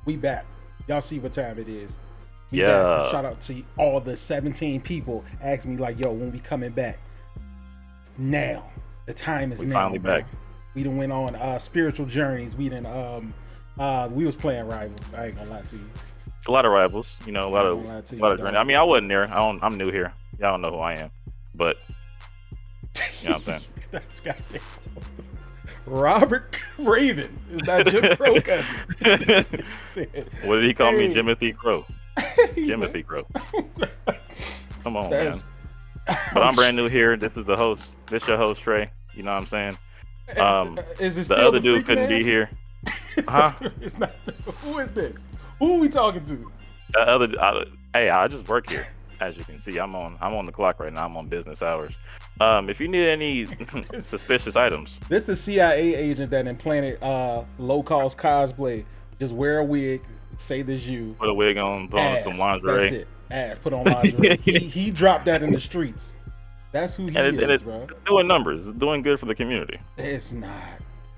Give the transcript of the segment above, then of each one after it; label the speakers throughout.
Speaker 1: We back. Y'all see what time it is. We back. And
Speaker 2: Yeah,
Speaker 1: shout out to all the 17 people asking me like, yo, when we coming back? Now. The time is
Speaker 2: we
Speaker 1: now,
Speaker 2: finally
Speaker 1: bro.
Speaker 2: back.
Speaker 1: We done went on spiritual journeys. We done we was playing rivals. I ain't gonna lie to you.
Speaker 2: A lot of rivals, you know,
Speaker 1: I ain't gonna lie to
Speaker 2: a
Speaker 1: you,
Speaker 2: lot of journey. I
Speaker 1: dog.
Speaker 2: mean, I wasn't there. I'm new here. Y'all don't know who I am, but you know what I'm
Speaker 1: That's goddamn. Robert Raven is that Jim Crow
Speaker 2: saying.
Speaker 1: cousin?
Speaker 2: What did he call me?
Speaker 1: Hey,
Speaker 2: Jimothy Crow.
Speaker 1: hey, man.
Speaker 2: Jimothy Crow. Come on, man.
Speaker 1: That's
Speaker 2: But I'm
Speaker 1: ouch.
Speaker 2: brand new here. This is the host. This your host Trey. You know what I'm saying? Um,
Speaker 1: Is it
Speaker 2: the
Speaker 1: still
Speaker 2: other
Speaker 1: the
Speaker 2: dude
Speaker 1: freak
Speaker 2: couldn't be
Speaker 1: man?
Speaker 2: here,
Speaker 1: It's
Speaker 2: huh?
Speaker 1: not. It's not. Who is this? Who are we talking to?
Speaker 2: The other, hey, I just work here. As you can see, I'm on the clock right now. I'm on business hours. If you need any
Speaker 1: This,
Speaker 2: suspicious items,
Speaker 1: this the CIA agent that implanted low cost cosplay. Just wear a wig, say this you.
Speaker 2: put a wig on, put on some
Speaker 1: Ass. That's
Speaker 2: lingerie.
Speaker 1: it. Ass. Put on lingerie. He dropped that in the streets. That's who he
Speaker 2: And
Speaker 1: is,
Speaker 2: it's,
Speaker 1: bro.
Speaker 2: it's doing numbers. It's doing good for the community.
Speaker 1: It's not.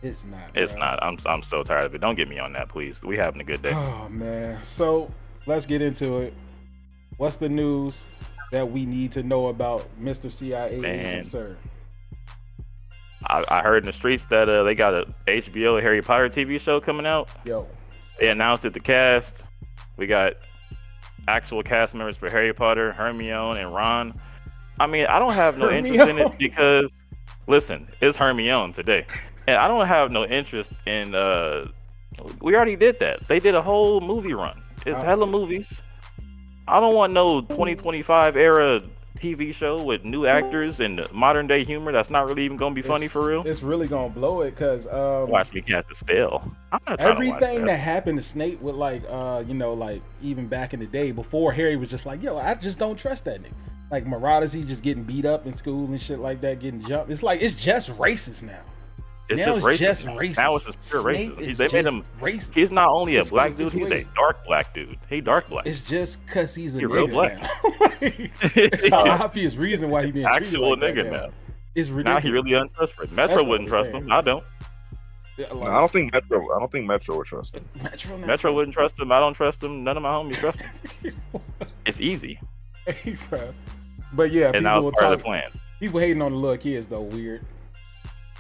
Speaker 1: It's not,
Speaker 2: It's
Speaker 1: bro.
Speaker 2: not. I'm so tired of it. Don't get me on that, please. We having a good day.
Speaker 1: Oh man. So let's get into it. What's the news that we need to know about Mr. CIA agent,
Speaker 2: Man,
Speaker 1: sir?
Speaker 2: I heard in the streets that they got a HBO Harry Potter TV show coming out.
Speaker 1: Yo.
Speaker 2: They announced it. The cast. We got actual cast members for Harry Potter, Hermione, and Ron. I mean, I don't have no interest in it
Speaker 1: Hermione.
Speaker 2: because, listen, it's Hermione today, and I don't have no interest in. We already did that. They did a whole movie run. It's
Speaker 1: I,
Speaker 2: hella movies. I don't want no 2025 era TV show with new actors and modern day humor that's not really even gonna be funny
Speaker 1: it's
Speaker 2: for real.
Speaker 1: it's really gonna blow it because
Speaker 2: Watch me cast a spell. I'm not trying to watch
Speaker 1: everything
Speaker 2: that.
Speaker 1: that happened to Snape with like like even back in the day before Harry was just like, yo, I just don't trust that nigga. Like Marauders, he just getting beat up in school and shit like that, getting jumped. It's like it's just racist now.
Speaker 2: It's
Speaker 1: Now
Speaker 2: just
Speaker 1: it's
Speaker 2: racist.
Speaker 1: just
Speaker 2: Now
Speaker 1: racist.
Speaker 2: it's just pure
Speaker 1: Snape
Speaker 2: racism.
Speaker 1: is
Speaker 2: They made
Speaker 1: just
Speaker 2: him.
Speaker 1: racist.
Speaker 2: He's not only a
Speaker 1: It's
Speaker 2: black dude. He's a
Speaker 1: situated.
Speaker 2: dark black dude. He dark black.
Speaker 1: It's just cause he's a
Speaker 2: He real
Speaker 1: nigga
Speaker 2: black.
Speaker 1: now. It's an
Speaker 2: Yeah.
Speaker 1: obvious reason why he being treated
Speaker 2: Actual
Speaker 1: like that
Speaker 2: nigga
Speaker 1: now.
Speaker 2: now.
Speaker 1: It's
Speaker 2: Now he
Speaker 1: ridiculous.
Speaker 2: really untrustworthy.
Speaker 1: That's
Speaker 2: Metro
Speaker 1: the
Speaker 2: wouldn't
Speaker 1: only
Speaker 2: trust
Speaker 1: thing,
Speaker 2: him. I
Speaker 1: bro.
Speaker 2: don't.
Speaker 1: Yeah,
Speaker 3: No, I don't think Metro. I don't think Metro would trust him.
Speaker 1: Metro not
Speaker 2: Metro wouldn't
Speaker 1: trust
Speaker 2: trust him. I don't trust him. None of my homies trust him.
Speaker 1: him.
Speaker 2: It's easy,
Speaker 1: Hey, bro. But yeah,
Speaker 2: and that
Speaker 1: people
Speaker 2: was
Speaker 1: will
Speaker 2: part of
Speaker 1: talk.
Speaker 2: the plan.
Speaker 1: People hating on the little kids though. Weird.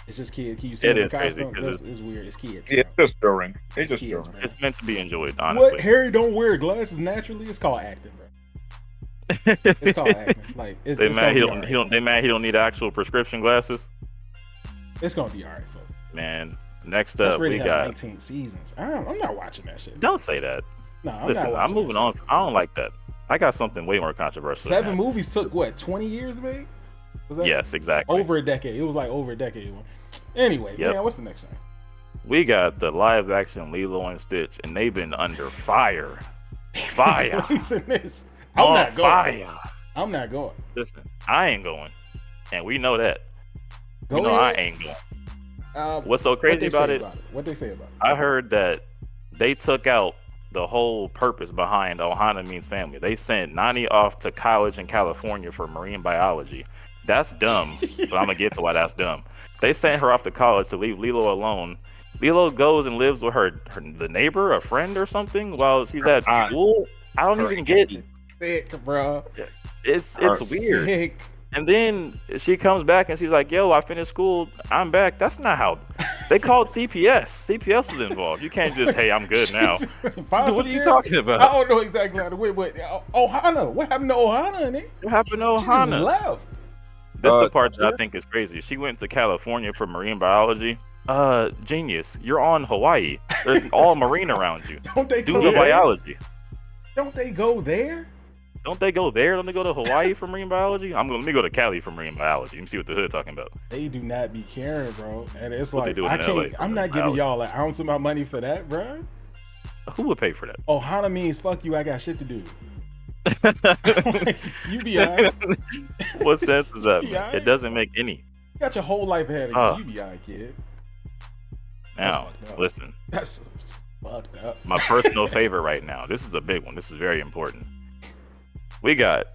Speaker 1: It's just kids. Can you see
Speaker 2: It
Speaker 1: them in
Speaker 2: is crazy
Speaker 1: costume?
Speaker 2: because
Speaker 1: It's weird. It's kids.
Speaker 3: Yeah,
Speaker 1: Bro.
Speaker 3: it's just children. It's
Speaker 1: It's
Speaker 3: just
Speaker 1: kids,
Speaker 3: children.
Speaker 1: man.
Speaker 2: it's meant to be enjoyed,
Speaker 1: What?
Speaker 2: honestly.
Speaker 1: Harry don't wear glasses naturally? It's called acting, bro. It's called acting. Like it's,
Speaker 2: They
Speaker 1: it's
Speaker 2: mad
Speaker 1: gonna
Speaker 2: he
Speaker 1: be
Speaker 2: don't.
Speaker 1: alright.
Speaker 2: He don't. They mad he don't need actual prescription glasses.
Speaker 1: It's gonna be alright, folks.
Speaker 2: Man, next
Speaker 1: That's
Speaker 2: up
Speaker 1: really
Speaker 2: we
Speaker 1: have
Speaker 2: got.
Speaker 1: 19 seasons. I'm not watching that shit.
Speaker 2: Don't say that.
Speaker 1: No, I'm
Speaker 2: Listen,
Speaker 1: not
Speaker 2: I'm
Speaker 1: watching
Speaker 2: moving
Speaker 1: that
Speaker 2: on.
Speaker 1: shit.
Speaker 2: I don't like that. I got something way more controversial. than
Speaker 1: 7
Speaker 2: that.
Speaker 1: movies took what 20 years to make? Was that
Speaker 2: Yes, exactly.
Speaker 1: over a decade? It was like over a decade. Anyway,
Speaker 2: Yep.
Speaker 1: man, what's the next one?
Speaker 2: We got the live action Lilo and Stitch, and they've been under fire. Fire.
Speaker 1: Releasing this. I'm
Speaker 2: On
Speaker 1: not going.
Speaker 2: fire.
Speaker 1: I'm not going.
Speaker 2: Listen, I ain't going. And we know that.
Speaker 1: Go
Speaker 2: You know I
Speaker 1: ahead.
Speaker 2: ain't going.
Speaker 1: What
Speaker 2: What's so
Speaker 1: they
Speaker 2: crazy
Speaker 1: say
Speaker 2: about it?
Speaker 1: What they say about it?
Speaker 2: I heard that they took out the whole purpose behind Ohana means family. They sent Nani off to college in California for marine biology. That's dumb, but I'm gonna get to why that's dumb. They sent her off to college to leave Lilo alone. Lilo goes and lives with the neighbor, a friend or something, while she's at
Speaker 3: Aunt.
Speaker 2: school. I don't
Speaker 3: Her
Speaker 2: even get.
Speaker 1: Sick, bro.
Speaker 2: It's
Speaker 3: Her.
Speaker 2: weird.
Speaker 1: Sick.
Speaker 2: And then she comes back and she's like, "Yo, I finished school. I'm back." That's not how. They called CPS. CPS was involved. You can't just, "Hey, I'm good now."
Speaker 1: Foster
Speaker 2: What are you
Speaker 1: care?
Speaker 2: talking
Speaker 1: I
Speaker 2: about?
Speaker 1: don't know exactly how to wait, but Ohana. What happened to Ohana, nigga?
Speaker 2: What happened to
Speaker 1: She just
Speaker 2: Ohana?
Speaker 1: left.
Speaker 2: That's the part that I
Speaker 3: yeah.
Speaker 2: think is crazy. She went to California for marine biology. Genius. You're on Hawaii. There's all marine around you.
Speaker 1: Don't they
Speaker 2: Do
Speaker 1: go
Speaker 2: the
Speaker 1: there?
Speaker 2: biology.
Speaker 1: Don't they go there?
Speaker 2: Don't they go there? Don't they go to Hawaii for marine biology? Let me go to Cali for marine biology. Let me see what the hood talking about.
Speaker 1: They do not be caring, bro. And it's
Speaker 2: What they
Speaker 1: like
Speaker 2: doing
Speaker 1: I
Speaker 2: in LA
Speaker 1: can't.
Speaker 2: for
Speaker 1: I'm not
Speaker 2: marine
Speaker 1: giving
Speaker 2: biology?
Speaker 1: y'all an ounce of my money for that, bro.
Speaker 2: Who would pay for that?
Speaker 1: Ohana means fuck you. I got shit to do. Like, you be alright.
Speaker 2: What sense is that,
Speaker 1: You
Speaker 2: man?
Speaker 1: alright?
Speaker 2: It doesn't make any.
Speaker 1: You got your whole life ahead of you.
Speaker 2: Uh.
Speaker 1: You be alright, kid.
Speaker 2: Now,
Speaker 1: fucked up.
Speaker 2: listen.
Speaker 1: That's fucked up.
Speaker 2: My personal favorite right now. This is a big one. This is very important. We got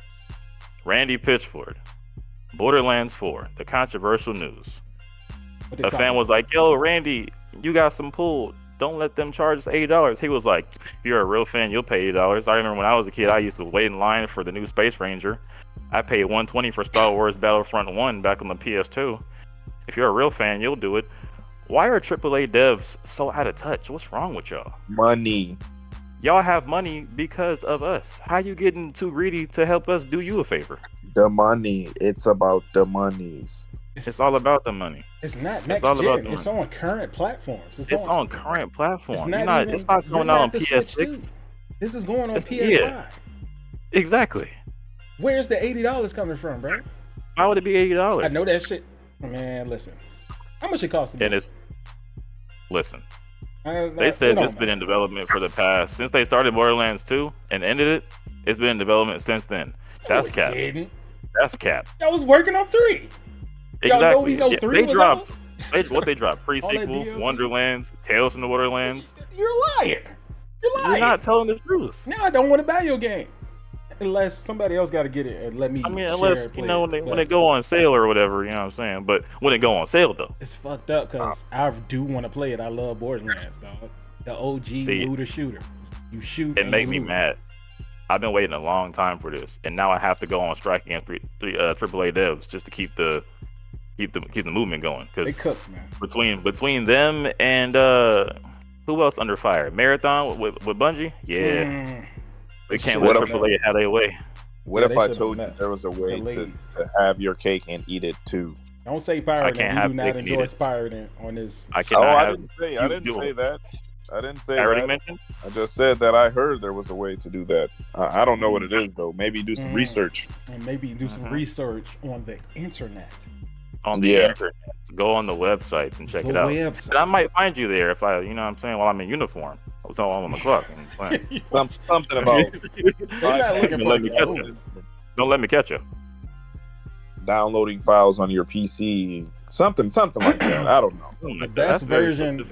Speaker 2: Randy Pitchford, Borderlands 4, the controversial news.
Speaker 1: What they
Speaker 2: A
Speaker 1: talking
Speaker 2: fan was like, "Yo, Randy, you got some pull. Don't let them charge us $80. He was like, if you're a real fan, you'll pay $80. I remember when I was a kid, I used to wait in line for the new Space Ranger. I paid $120 for Star Wars Battlefront 1 back on the PS2. If you're a real fan, you'll do it. Why are AAA devs so out of touch? What's wrong with y'all?
Speaker 3: Money.
Speaker 2: Y'all have money because of us. How you getting too greedy to help us do you a favor?
Speaker 3: The money. It's about the monies.
Speaker 2: It's all about the money.
Speaker 1: It's not next
Speaker 2: all about
Speaker 1: gen.
Speaker 2: the
Speaker 1: It's
Speaker 2: money.
Speaker 1: on current platforms.
Speaker 2: It's on current platforms.
Speaker 1: It's
Speaker 2: It's not going out on PS6.
Speaker 1: This is going on PS5.
Speaker 2: Yeah. Exactly.
Speaker 1: Where's the $80 coming from, bro?
Speaker 2: Why would it be $80?
Speaker 1: I know that shit. Man, listen. How much it cost?
Speaker 2: And it's listen. They said it's been in development for the past since they started Borderlands 2 and ended it. It's been in development since then. That's cap. That's cap.
Speaker 1: Y'all was working on 3. Y'all know we know 3
Speaker 2: They dropped. What they dropped? Pre-sequel,
Speaker 1: DLC?
Speaker 2: Wonderlands, Tales from the Borderlands.
Speaker 1: You're a liar. You're lying.
Speaker 2: You're not telling the truth.
Speaker 1: Now I don't want to buy your game unless somebody else got to get it and let me.
Speaker 2: I mean,
Speaker 1: share
Speaker 2: unless
Speaker 1: it,
Speaker 2: you
Speaker 1: play
Speaker 2: know
Speaker 1: it.
Speaker 2: when they go on sale or whatever, you know what I'm saying. But when it go on sale though,
Speaker 1: It's fucked up because I do want to play it. I love Borderlands, dog. The OG looter shooter. You shoot.
Speaker 2: it
Speaker 1: and
Speaker 2: make
Speaker 1: you
Speaker 2: me
Speaker 1: loot.
Speaker 2: mad. I've been waiting a long time for this, and now I have to go on strike against AAA devs just to keep the movement going.
Speaker 1: They
Speaker 2: Because
Speaker 1: cooked, man.
Speaker 2: between them and who else under fire? Marathon with Bungie? Yeah, they can't let
Speaker 3: What
Speaker 2: AAA have their way.
Speaker 3: What
Speaker 1: Yeah,
Speaker 3: if
Speaker 1: they
Speaker 3: I
Speaker 1: should've
Speaker 3: told
Speaker 1: done
Speaker 3: you
Speaker 1: that.
Speaker 3: there was a way
Speaker 1: Delayed.
Speaker 3: to have your cake and eat it too?
Speaker 1: Don't say pirating.
Speaker 2: can't
Speaker 1: We
Speaker 2: have
Speaker 1: do not
Speaker 2: cake and eat
Speaker 1: endorse
Speaker 2: it.
Speaker 1: pirating on this.
Speaker 2: I
Speaker 3: Oh,
Speaker 2: cannot
Speaker 3: I
Speaker 2: have.
Speaker 3: didn't say.
Speaker 2: you
Speaker 3: I didn't
Speaker 2: do
Speaker 3: say
Speaker 2: it.
Speaker 3: that. I didn't say
Speaker 2: I already
Speaker 3: that.
Speaker 2: mentioned
Speaker 3: I just said that I heard there was a way to do that. I don't know what it is though. Maybe do some research.
Speaker 1: And maybe do some research on the internet.
Speaker 2: on the
Speaker 3: Yeah.
Speaker 2: internet. Go on the websites and check
Speaker 1: The
Speaker 2: it out.
Speaker 1: website.
Speaker 2: And I might find you there if I, you know what I'm saying, while I'm in uniform. I was all on the clock.
Speaker 3: Something about
Speaker 1: They're not looking
Speaker 2: Don't
Speaker 1: for
Speaker 2: let
Speaker 1: the
Speaker 2: me catch
Speaker 1: rules.
Speaker 2: Don't let me catch you.
Speaker 3: downloading files on your PC. Something like that. I don't know.
Speaker 1: The best version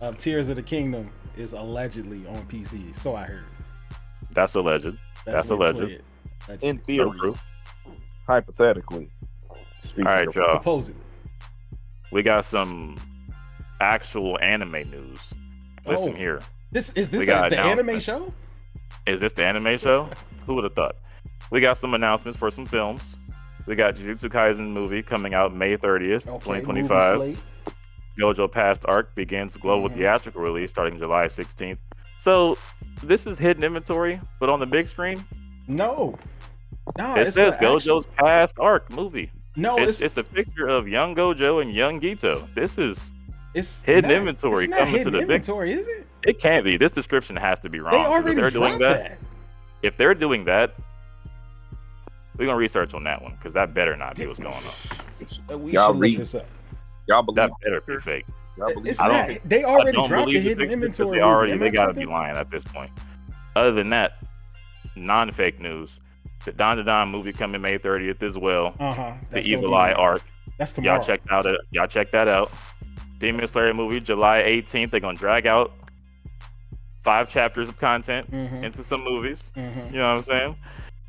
Speaker 1: of Tears of the Kingdom is allegedly on PC. So I heard.
Speaker 2: That's alleged. That's
Speaker 1: the way to
Speaker 2: alleged.
Speaker 1: play it.
Speaker 3: In
Speaker 2: No
Speaker 3: theory,
Speaker 2: proof.
Speaker 3: hypothetically. Speaking
Speaker 2: All right,
Speaker 3: of-
Speaker 2: y'all.
Speaker 1: Supposedly.
Speaker 2: We got some actual anime news. Listen
Speaker 1: Oh.
Speaker 2: here.
Speaker 1: Is
Speaker 2: We
Speaker 1: this
Speaker 2: got
Speaker 1: the anime
Speaker 2: announcement.
Speaker 1: show?
Speaker 2: Is this the anime show? Who would have thought? We got some announcements for some films. We got Jujutsu Kaisen movie coming out May 30th,
Speaker 1: Okay,
Speaker 2: 2025.
Speaker 1: movie slate.
Speaker 2: JoJo Past Arc begins global
Speaker 1: Mhm.
Speaker 2: theatrical release starting July 16th. So this is hidden inventory, but on the big screen,
Speaker 1: No. No,
Speaker 2: it
Speaker 1: it's
Speaker 2: says
Speaker 1: an actual-
Speaker 2: Gojo's Past Arc movie.
Speaker 1: No,
Speaker 2: It's a picture of young Gojo and young Gito. This is
Speaker 1: it's
Speaker 2: hidden
Speaker 1: not-
Speaker 2: inventory
Speaker 1: it's not
Speaker 2: coming to
Speaker 1: hidden
Speaker 2: the big.
Speaker 1: inventory, is it?
Speaker 2: It can't be. This description has to be wrong.
Speaker 1: They
Speaker 2: 'cause
Speaker 1: already
Speaker 2: if they're doing
Speaker 1: dropped
Speaker 2: that, if they're doing that, we're gonna research on that one because that better not be what's going on.
Speaker 1: We
Speaker 3: Y'all
Speaker 1: should look
Speaker 3: read.
Speaker 1: this up.
Speaker 3: Y'all believe
Speaker 2: That better be fake.
Speaker 3: Y'all believe
Speaker 1: It's
Speaker 2: I
Speaker 1: not.
Speaker 2: don't-
Speaker 1: They
Speaker 2: I
Speaker 1: already
Speaker 2: don't
Speaker 1: dropped the
Speaker 2: believe the
Speaker 1: hidden
Speaker 2: picture because
Speaker 1: inventory.
Speaker 2: they already
Speaker 1: movie.
Speaker 2: they
Speaker 1: Am I
Speaker 2: gotta be
Speaker 1: tripping?
Speaker 2: lying at this point. Other than that, non-fake news. The Don to Don movie coming May 30th as well. The Evil Eye arc.
Speaker 1: That's tomorrow.
Speaker 2: Y'all check that out. Demon Slayer movie July 18th. They're gonna drag out 5 chapters of content
Speaker 1: Mhm.
Speaker 2: into some movies.
Speaker 1: Mhm.
Speaker 2: You know what I'm saying?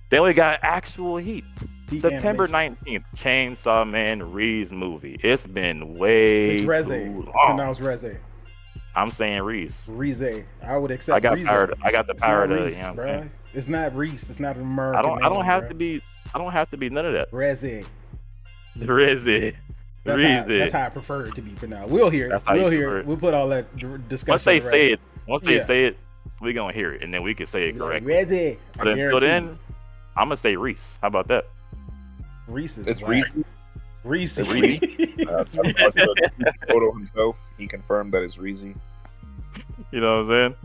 Speaker 2: Then we got actual heat.
Speaker 1: Heat
Speaker 2: September
Speaker 1: animation.
Speaker 2: 19th, Chainsaw Man Ree's movie. It's been way
Speaker 1: It's Reze.
Speaker 2: too
Speaker 1: It's
Speaker 2: long.
Speaker 1: pronounced Reze.
Speaker 2: I'm saying Reese.
Speaker 1: Reze. I would accept.
Speaker 2: I got
Speaker 1: Reze.
Speaker 2: power. I got the
Speaker 1: It's
Speaker 2: power
Speaker 1: not
Speaker 2: to.
Speaker 1: Reese,
Speaker 2: You know what I'm
Speaker 1: bruh.
Speaker 2: saying?
Speaker 1: It's not Reese. It's not an American.
Speaker 2: I don't
Speaker 1: name,
Speaker 2: have
Speaker 1: bruh.
Speaker 2: to be. I don't have to be none of that.
Speaker 1: Reze.
Speaker 2: Reese.
Speaker 1: That's how I prefer it to be for now. We'll hear it.
Speaker 2: That's how you
Speaker 1: We'll
Speaker 2: prefer
Speaker 1: hear
Speaker 2: it.
Speaker 1: it. We'll put all that discussion.
Speaker 2: Once they
Speaker 1: to
Speaker 2: say
Speaker 1: rest.
Speaker 2: it, once they
Speaker 1: Yeah.
Speaker 2: say it, we gonna hear it, and then we can say it
Speaker 1: Be like,
Speaker 2: correctly.
Speaker 1: Reze. I
Speaker 2: But until
Speaker 1: guarantee
Speaker 2: then,
Speaker 1: you.
Speaker 2: I'm gonna say Reese. How about that?
Speaker 1: Reese is
Speaker 3: It's
Speaker 1: whack.
Speaker 3: Reese.
Speaker 1: Reese.
Speaker 3: It's Reese.
Speaker 1: It's
Speaker 3: That's
Speaker 1: Reese.
Speaker 3: the photo himself. He confirmed that it's Reezy.
Speaker 2: You know what I'm saying?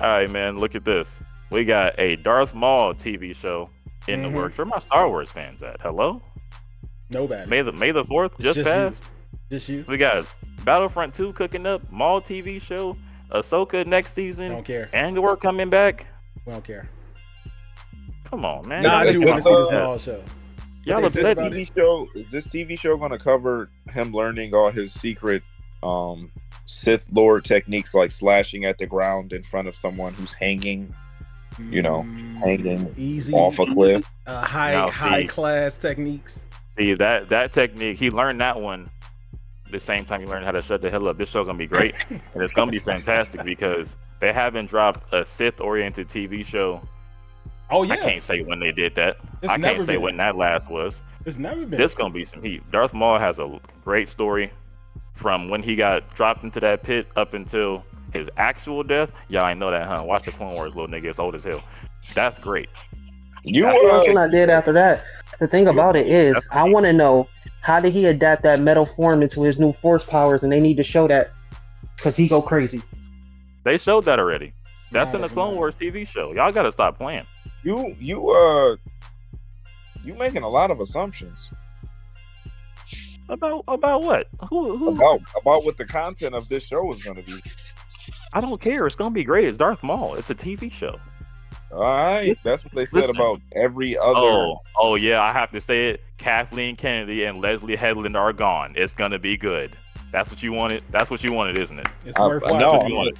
Speaker 2: All right, man. Look at this. We got a Darth Maul TV show in the
Speaker 1: Mhm.
Speaker 2: works. Where my Star Wars fans at? Hello?
Speaker 1: Nobody.
Speaker 2: May the 4th just
Speaker 1: just
Speaker 2: passed.
Speaker 1: Just you.
Speaker 2: We got Battlefront 2 cooking up, Maul TV show, Ahsoka next season,
Speaker 1: Don't care.
Speaker 2: Andor coming back.
Speaker 1: We don't care.
Speaker 2: Come on, man.
Speaker 1: Nah, I
Speaker 2: Y'all
Speaker 1: do
Speaker 2: get
Speaker 1: want to see this
Speaker 2: upset.
Speaker 1: Maul show.
Speaker 2: Y'all
Speaker 1: What they
Speaker 2: upset
Speaker 1: said about
Speaker 2: me.
Speaker 3: Is this TV show going to cover him learning all his secret Sith Lord techniques, like slashing at the ground in front of someone who's hanging, you know, hanging
Speaker 1: Easy.
Speaker 3: off a cliff?
Speaker 1: High
Speaker 2: Now,
Speaker 1: high
Speaker 2: see.
Speaker 1: class techniques.
Speaker 2: See that technique, he learned that one the same time you learn how to shut the hell up. This show gonna be great, and it's gonna be fantastic because they haven't dropped a Sith-oriented TV show.
Speaker 1: Oh yeah.
Speaker 2: I can't say when they did that.
Speaker 1: It's
Speaker 2: I
Speaker 1: never
Speaker 2: can't say
Speaker 1: been.
Speaker 2: when that last was.
Speaker 1: It's never been.
Speaker 2: This gonna be some heat. Darth Maul has a great story from when he got dropped into that pit up until his actual death. Y'all ain't know that, huh? Watch the Clone Wars, little nigga. It's old as hell. That's great.
Speaker 3: You
Speaker 4: That's what I did after that. The thing about it is, I want to know, how did he adapt that metal form into his new force powers? And they need to show that because he go crazy.
Speaker 2: They showed that already. That's in the Clone Wars TV show. Y'all gotta stop playing.
Speaker 3: you making a lot of assumptions
Speaker 2: About what? Who?
Speaker 3: about what the content of this show is going to be.
Speaker 2: I don't care. It's gonna be great. It's Darth Maul. It's a TV show.
Speaker 3: All right, that's what they said
Speaker 2: Listen.
Speaker 3: about every other.
Speaker 2: Oh yeah. I have to say it. Kathleen Kennedy and Leslie Headland are gone. It's gonna be good. That's what you wanted. That's what you wanted, isn't it?
Speaker 1: It's worth
Speaker 3: I
Speaker 1: watching.
Speaker 3: know.
Speaker 2: That's what you wanted.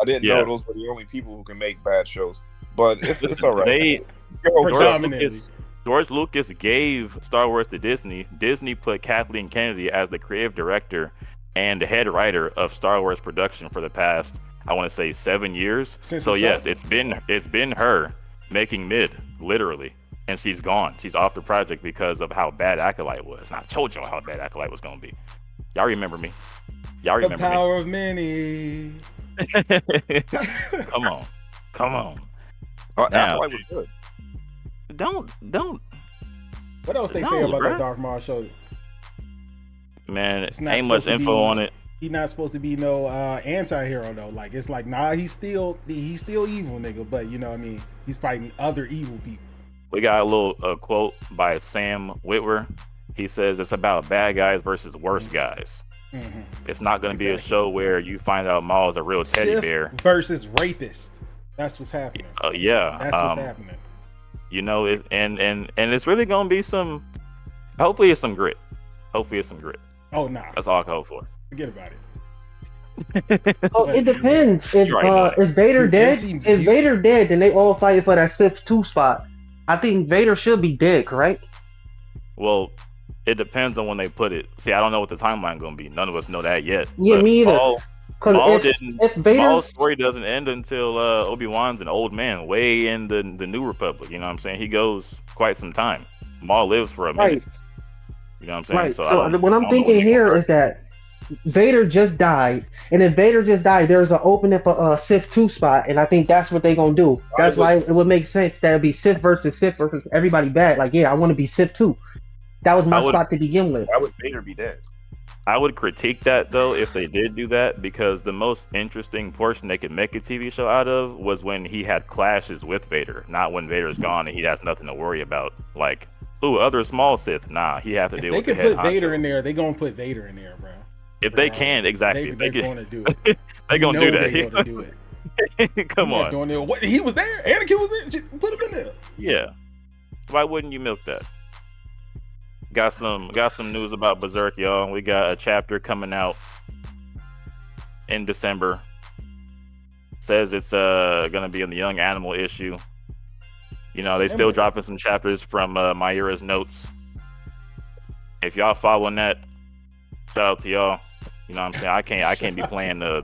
Speaker 3: I didn't
Speaker 2: Yeah.
Speaker 3: know those were the only people who can make bad shows, but it's all right.
Speaker 2: They
Speaker 3: Yo,
Speaker 1: Predominantly.
Speaker 2: George Lucas gave Star Wars to Disney. Disney put Kathleen Kennedy as the creative director and the head writer of Star Wars production for the past, I want to say, 7 years.
Speaker 1: Since
Speaker 2: So yes,
Speaker 1: inception.
Speaker 2: it's been her making mid, literally, and she's gone. She's off the project because of how bad Acolyte was. And I told y'all how bad Acolyte was gonna be. Y'all remember me? Y'all
Speaker 1: The
Speaker 2: remember
Speaker 1: power of many.
Speaker 2: me? Come on.
Speaker 3: Now,
Speaker 2: Now,
Speaker 3: Acolyte was good.
Speaker 2: Don't,
Speaker 1: What else they
Speaker 2: No,
Speaker 1: say about
Speaker 2: bruh.
Speaker 1: that Darth Maul show?
Speaker 2: man.
Speaker 1: It's not
Speaker 2: Ain't much
Speaker 1: supposed to
Speaker 2: info
Speaker 1: be-
Speaker 2: on it.
Speaker 1: He's not supposed to be no anti-hero though. Like it's like, nah, he's still evil, nigga. But you know what I mean? He's fighting other evil people.
Speaker 2: We got a little quote by Sam Witwer. He says it's about bad guys versus worse guys.
Speaker 1: Mm-hmm.
Speaker 2: It's not going to be a
Speaker 1: Exactly.
Speaker 2: show where you find out Maul is a real teddy
Speaker 1: Sith
Speaker 2: bear.
Speaker 1: versus rapist. That's what's happening.
Speaker 2: Yeah,
Speaker 1: That's what's happening.
Speaker 2: you know, and it's really going to be some. Hopefully, it's some grit. Hopefully, it's some grit.
Speaker 1: Oh nah,
Speaker 2: That's all I can hope for.
Speaker 1: forget about it.
Speaker 4: Oh, it depends. If
Speaker 2: You already know that.
Speaker 4: Vader
Speaker 1: Dude,
Speaker 4: dead,
Speaker 1: MCU.
Speaker 4: if Vader dead, then they all fight for that Sith 2 spot. I think Vader should be dead, correct?
Speaker 2: Well, it depends on when they put it. See, I don't know what the timeline going to be. None of us know that yet.
Speaker 4: Yeah,
Speaker 2: But
Speaker 4: me either.
Speaker 2: Maul
Speaker 4: Because if Vader,
Speaker 2: Maul's story doesn't end until Obi-Wan's an old man, way in the New Republic. You know what I'm saying? He goes quite some time. Maul lives for a minute.
Speaker 4: right,
Speaker 2: You know what I'm saying?
Speaker 4: right.
Speaker 2: I
Speaker 4: So
Speaker 2: don't-
Speaker 4: what
Speaker 2: I
Speaker 4: I'm
Speaker 2: don't know
Speaker 4: thinking
Speaker 2: when
Speaker 4: here
Speaker 2: he'll
Speaker 4: is that Vader just died, and if Vader just died, there's an opening for a Sith 2 spot, and I think that's what they're gonna do. That's why it would make sense that it'd be Sith versus everybody bad. Like, yeah, I want to be Sith 2. That was my
Speaker 2: I would-
Speaker 4: spot to begin with.
Speaker 3: Why would Vader be dead?
Speaker 2: I would critique that though if they did do that, because the most interesting portion they could make a TV show out of was when he had clashes with Vader, not when Vader's gone and he has nothing to worry about. Like, ooh, other small Sith. Nah, he has to
Speaker 1: If
Speaker 2: deal
Speaker 1: they
Speaker 2: with the
Speaker 1: can
Speaker 2: head
Speaker 1: put Vader
Speaker 2: honcho.
Speaker 1: in there, they gonna put Vader in there, bro.
Speaker 2: If they can, exactly. If
Speaker 1: They're
Speaker 2: they
Speaker 1: going
Speaker 2: can,
Speaker 1: to do it.
Speaker 2: they gonna do
Speaker 1: They're going to
Speaker 2: that.
Speaker 1: do it.
Speaker 2: Come
Speaker 1: He not
Speaker 2: on.
Speaker 1: doing it. What? He was there. Anakin was there. Just put him in there.
Speaker 2: Yeah. Why wouldn't you milk that? Got some news about Berserk, y'all. We got a chapter coming out in December. Says it's gonna be in the Young Animal issue. You know, they still dropping some chapters from Myra's notes. If y'all following that, shout out to y'all. You know what I'm saying? I can't be playing the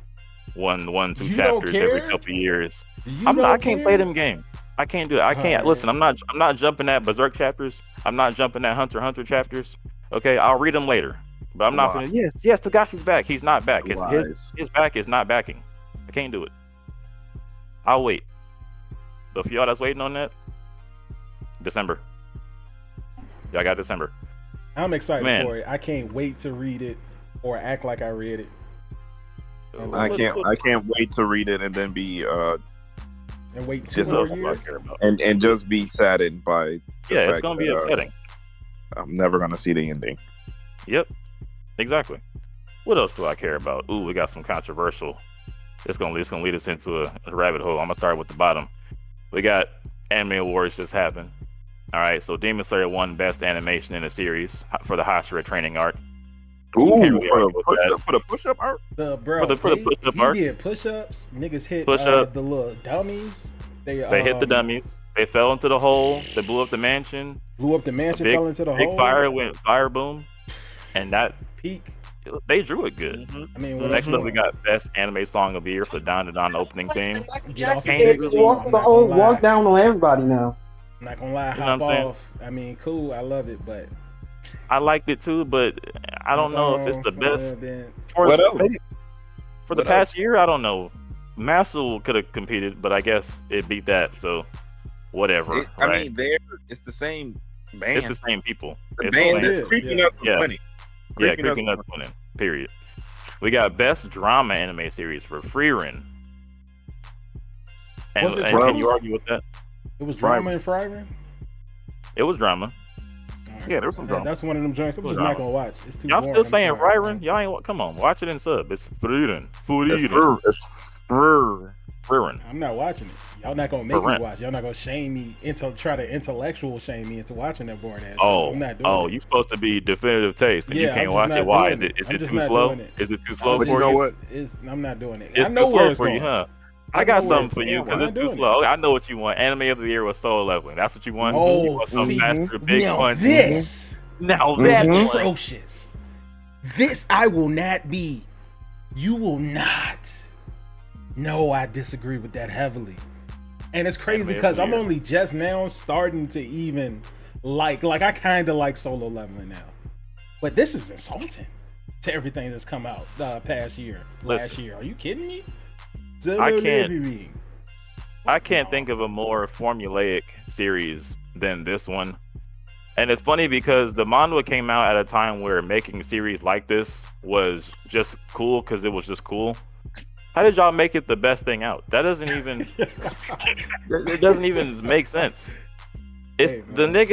Speaker 2: one, two
Speaker 1: You don't
Speaker 2: chapters every
Speaker 1: care?
Speaker 2: couple of years.
Speaker 1: You
Speaker 2: I
Speaker 1: don't
Speaker 2: can't play
Speaker 1: care?
Speaker 2: them games. I can't do it. I can't.
Speaker 1: Alright.
Speaker 2: Listen, I'm not jumping at Berserk chapters. I'm not jumping at Hunter x Hunter chapters. Okay, I'll read them later. But I'm not
Speaker 3: Why?
Speaker 2: gonna. Yes, Tagashi's back. He's not back. His
Speaker 3: Lies.
Speaker 2: back is not backing. I can't do it. I'll wait. But for y'all that's waiting on that, December. Y'all got December.
Speaker 1: I'm excited
Speaker 2: Man.
Speaker 1: for it. I can't wait to read it or act like I read it.
Speaker 3: I can't wait to read it and then be
Speaker 1: And wait 2
Speaker 3: Just
Speaker 1: more
Speaker 2: That's all I
Speaker 1: years.
Speaker 2: care about.
Speaker 3: and just be saddened by the
Speaker 2: Yeah, it's
Speaker 3: fact
Speaker 2: gonna be
Speaker 3: that,
Speaker 2: upsetting.
Speaker 3: I'm never gonna see the ending.
Speaker 2: Yep, exactly. What else do I care about? Ooh, we got some controversial. It's gonna lead us into a rabbit hole. I'm gonna start with the bottom. We got Anime Awards just happened. All right, so Demon Slayer won Best Animation in a Series for the Hashira training arc.
Speaker 3: Ooh,
Speaker 2: can't really argue with that.
Speaker 3: for the push-up art.
Speaker 1: The bro,
Speaker 2: For the push-up
Speaker 1: he
Speaker 2: arc.
Speaker 1: did push-ups. Niggas hit
Speaker 2: Push-up.
Speaker 1: the little dummies. They
Speaker 2: hit the dummies. They fell into the hole. They blew up the mansion.
Speaker 1: blew up the mansion,
Speaker 2: big-
Speaker 1: fell into the
Speaker 2: Big
Speaker 1: hole.
Speaker 2: fire went fire boom, and that
Speaker 1: Peak.
Speaker 2: They drew it good.
Speaker 1: I mean, what else
Speaker 2: Next
Speaker 1: you
Speaker 2: up, we
Speaker 1: want?
Speaker 2: got best anime song of the year for Don to Don opening theme.
Speaker 4: Michael
Speaker 1: Get off
Speaker 4: Jackson
Speaker 1: of
Speaker 2: Can't
Speaker 4: can't
Speaker 1: dick.
Speaker 4: just
Speaker 2: really,
Speaker 4: walk
Speaker 1: I'm
Speaker 4: through the
Speaker 1: not gonna
Speaker 4: whole walk
Speaker 1: lie.
Speaker 4: down on everybody now.
Speaker 1: I'm not gonna lie.
Speaker 2: You know what
Speaker 1: Hop
Speaker 2: I'm saying?
Speaker 1: off. I mean, cool. I love it, but
Speaker 2: I liked it too, but I don't
Speaker 1: hop
Speaker 2: know if it's
Speaker 1: on
Speaker 2: the
Speaker 1: for a
Speaker 2: best
Speaker 1: little bit.
Speaker 2: for
Speaker 3: What else?
Speaker 2: maybe for the
Speaker 3: What else?
Speaker 2: past year. I don't know. Mastle could have competed, but I guess it beat that. So whatever,
Speaker 3: I
Speaker 2: right?
Speaker 3: mean, it's the same band.
Speaker 2: It's the same people.
Speaker 3: The
Speaker 2: It's
Speaker 3: band
Speaker 2: the
Speaker 1: it
Speaker 3: is
Speaker 1: is,
Speaker 3: creeping
Speaker 1: yeah.
Speaker 3: up the
Speaker 2: Yeah.
Speaker 3: money.
Speaker 2: Yeah,
Speaker 3: Creeping Up
Speaker 2: Creeping Nuts winning. Period. We got best drama anime series for Freerin. And,
Speaker 1: Was it
Speaker 2: and can
Speaker 3: drama?
Speaker 2: you argue with that?
Speaker 1: It was drama in Friday.
Speaker 2: It was drama.
Speaker 3: Yeah, there was some drama.
Speaker 1: That's one of them joints I'm
Speaker 2: It was
Speaker 1: just not
Speaker 2: drama.
Speaker 1: gonna watch. It's too
Speaker 2: Y'all
Speaker 1: boring.
Speaker 2: still
Speaker 1: I'm
Speaker 2: saying
Speaker 1: sorry.
Speaker 2: Freerin? Y'all ain't come on, watch it in sub. It's Freerin.
Speaker 3: It's
Speaker 2: Freerin. Freerin.
Speaker 1: I'm not watching it. Y'all not gonna
Speaker 2: For
Speaker 1: make me
Speaker 2: rent.
Speaker 1: watch. Y'all not gonna shame me into try to intellectual shame me into watching that boring ass.
Speaker 2: Oh,
Speaker 1: I'm not doing it.
Speaker 2: you supposed to be definitive taste, and you
Speaker 1: Yeah, I'm
Speaker 2: can't
Speaker 1: just
Speaker 2: watch
Speaker 1: not
Speaker 2: it. Why?
Speaker 1: doing it.
Speaker 2: Is
Speaker 1: I'm
Speaker 2: it
Speaker 1: just
Speaker 2: too
Speaker 1: not
Speaker 2: slow?
Speaker 1: doing it.
Speaker 2: Is it too slow
Speaker 3: But
Speaker 2: for
Speaker 3: you know
Speaker 2: you?
Speaker 3: what?
Speaker 1: I'm not doing it.
Speaker 2: It's
Speaker 1: I know
Speaker 2: too
Speaker 1: where
Speaker 2: slow
Speaker 1: it's
Speaker 2: for
Speaker 1: going.
Speaker 2: you, huh?
Speaker 1: I
Speaker 2: I got
Speaker 1: know where
Speaker 2: something
Speaker 1: it's
Speaker 2: for you
Speaker 1: going.
Speaker 2: because
Speaker 1: I'm
Speaker 2: it's
Speaker 1: not
Speaker 2: too
Speaker 1: doing
Speaker 2: slow. I know what you want. Anime of the year was Solo Leveling. That's what you want. You
Speaker 1: Oh,
Speaker 2: want some
Speaker 1: see,
Speaker 2: Master Big
Speaker 1: now
Speaker 2: Punch.
Speaker 1: this
Speaker 2: Now
Speaker 1: is
Speaker 2: that
Speaker 3: Mhm.
Speaker 2: one.
Speaker 1: atrocious. This I will not be. You will not. No, I disagree with that heavily. And it's crazy
Speaker 2: Anime of
Speaker 1: because
Speaker 2: the
Speaker 1: I'm
Speaker 2: year.
Speaker 1: only just now starting to even like I kind of like Solo Leveling now. But this is insulting to everything that's come out past year, last
Speaker 2: Listen.
Speaker 1: year. Are you kidding me?
Speaker 2: I can't-
Speaker 1: Leveling.
Speaker 2: I can't think of a more formulaic series than this one. And it's funny because the manga came out at a time where making a series like this was just cool because it was just cool. How did y'all make it the best thing out? That doesn't even it doesn't even make sense. It's
Speaker 1: Hey,
Speaker 2: the
Speaker 1: man.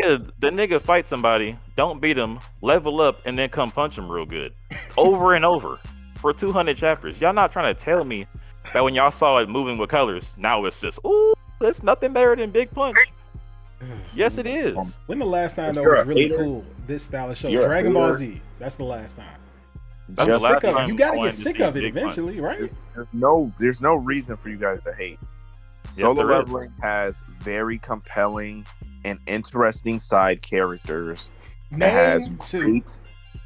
Speaker 2: nigga fight somebody, don't beat him, level up, and then come punch him real good, over and over for 200 chapters. Y'all not trying to tell me that when y'all saw it moving with colors, now it's just it's nothing better than Big Punch. Yes, it is.
Speaker 1: When the last time
Speaker 3: If
Speaker 1: that
Speaker 3: you're
Speaker 1: was
Speaker 3: a
Speaker 1: really
Speaker 3: hater-
Speaker 1: cool? This style of show,
Speaker 3: you're a
Speaker 1: Dragon Ball
Speaker 3: hater-
Speaker 1: Z. That's the last time.
Speaker 2: That's
Speaker 1: I'm
Speaker 2: the last
Speaker 1: sick of it.
Speaker 2: time
Speaker 1: You gotta
Speaker 2: I
Speaker 1: get
Speaker 2: wanted to
Speaker 1: sick
Speaker 2: see
Speaker 1: of it
Speaker 2: Big Punch.
Speaker 1: eventually, right?
Speaker 3: There's no reason for you guys to hate. Solo
Speaker 2: there is.
Speaker 3: Leveling has very compelling and interesting side characters. It has
Speaker 1: Name two.
Speaker 3: great.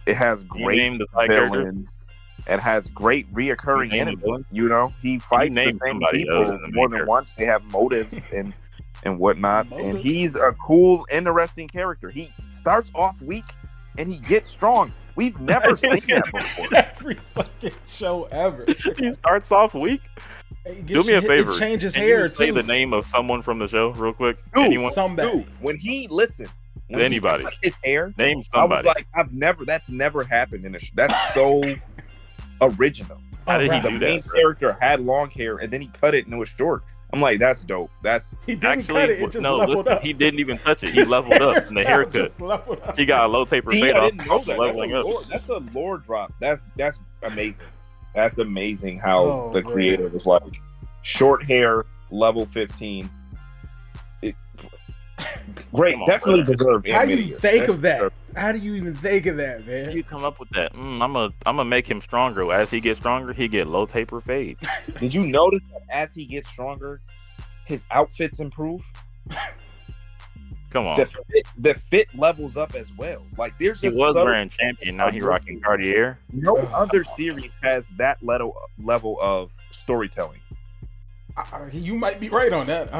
Speaker 3: It has
Speaker 2: You
Speaker 3: great
Speaker 2: name the side character?
Speaker 3: villains. It has great reoccurring
Speaker 2: You name the
Speaker 3: enemies.
Speaker 2: villain?
Speaker 3: You know, he fights the
Speaker 2: name
Speaker 3: same
Speaker 2: somebody other
Speaker 3: people
Speaker 2: than the main
Speaker 3: more than
Speaker 2: character.
Speaker 3: once. They have motives and whatnot. And
Speaker 1: Motives?
Speaker 3: he's a cool, interesting character. He starts off weak and he gets strong. We've never seen that before.
Speaker 1: Every fucking show ever.
Speaker 2: He starts off weak.
Speaker 1: It
Speaker 2: Do me a favor.
Speaker 1: It changes
Speaker 2: Can
Speaker 1: hair
Speaker 2: you say
Speaker 1: too.
Speaker 2: the name of someone from the show real quick?
Speaker 3: Dude,
Speaker 2: Anyone?
Speaker 1: Somebody.
Speaker 3: Dude, when he
Speaker 2: Anybody.
Speaker 3: cut his hair,
Speaker 2: Name
Speaker 3: I was
Speaker 2: somebody.
Speaker 3: like, that's never happened in a show. That's so original.
Speaker 2: How did he
Speaker 1: Alright.
Speaker 3: The
Speaker 2: do
Speaker 3: main
Speaker 2: that, bro?
Speaker 3: character had long hair and then he cut it and it was short. I'm like, that's dope. That's
Speaker 1: He didn't
Speaker 2: Actually,
Speaker 1: cut it. It just
Speaker 2: no,
Speaker 1: leveled
Speaker 2: listen,
Speaker 1: up.
Speaker 2: he didn't even touch it. He
Speaker 1: His
Speaker 2: leveled up in the
Speaker 1: hairstyle
Speaker 2: haircut.
Speaker 1: just leveled up.
Speaker 2: He got a low taper
Speaker 3: See,
Speaker 2: fade
Speaker 3: I
Speaker 2: off,
Speaker 3: didn't know
Speaker 2: off the
Speaker 3: that.
Speaker 2: leveling up.
Speaker 3: That's a lore drop. That's amazing. That's amazing how
Speaker 1: Oh,
Speaker 3: the
Speaker 1: man.
Speaker 3: creator was like, short hair, level 15. Great,
Speaker 2: Come on,
Speaker 3: definitely
Speaker 2: brother.
Speaker 3: deserve
Speaker 1: How do
Speaker 3: anime
Speaker 1: you
Speaker 3: of the
Speaker 1: think
Speaker 3: year.
Speaker 1: of that? How do you even think of that,
Speaker 2: How
Speaker 1: man?
Speaker 2: you come up with that? I'm gonna make him stronger. As he gets stronger, he get low taper fade.
Speaker 3: Did you notice that as he gets stronger, his outfits improve?
Speaker 2: Come on.
Speaker 3: The fit levels up as well. Like there's
Speaker 2: He
Speaker 3: just
Speaker 2: was
Speaker 3: subtle-
Speaker 2: wearing champion. Now he rocking Cartier.
Speaker 3: no other series has that level of storytelling.
Speaker 1: You might be right on that.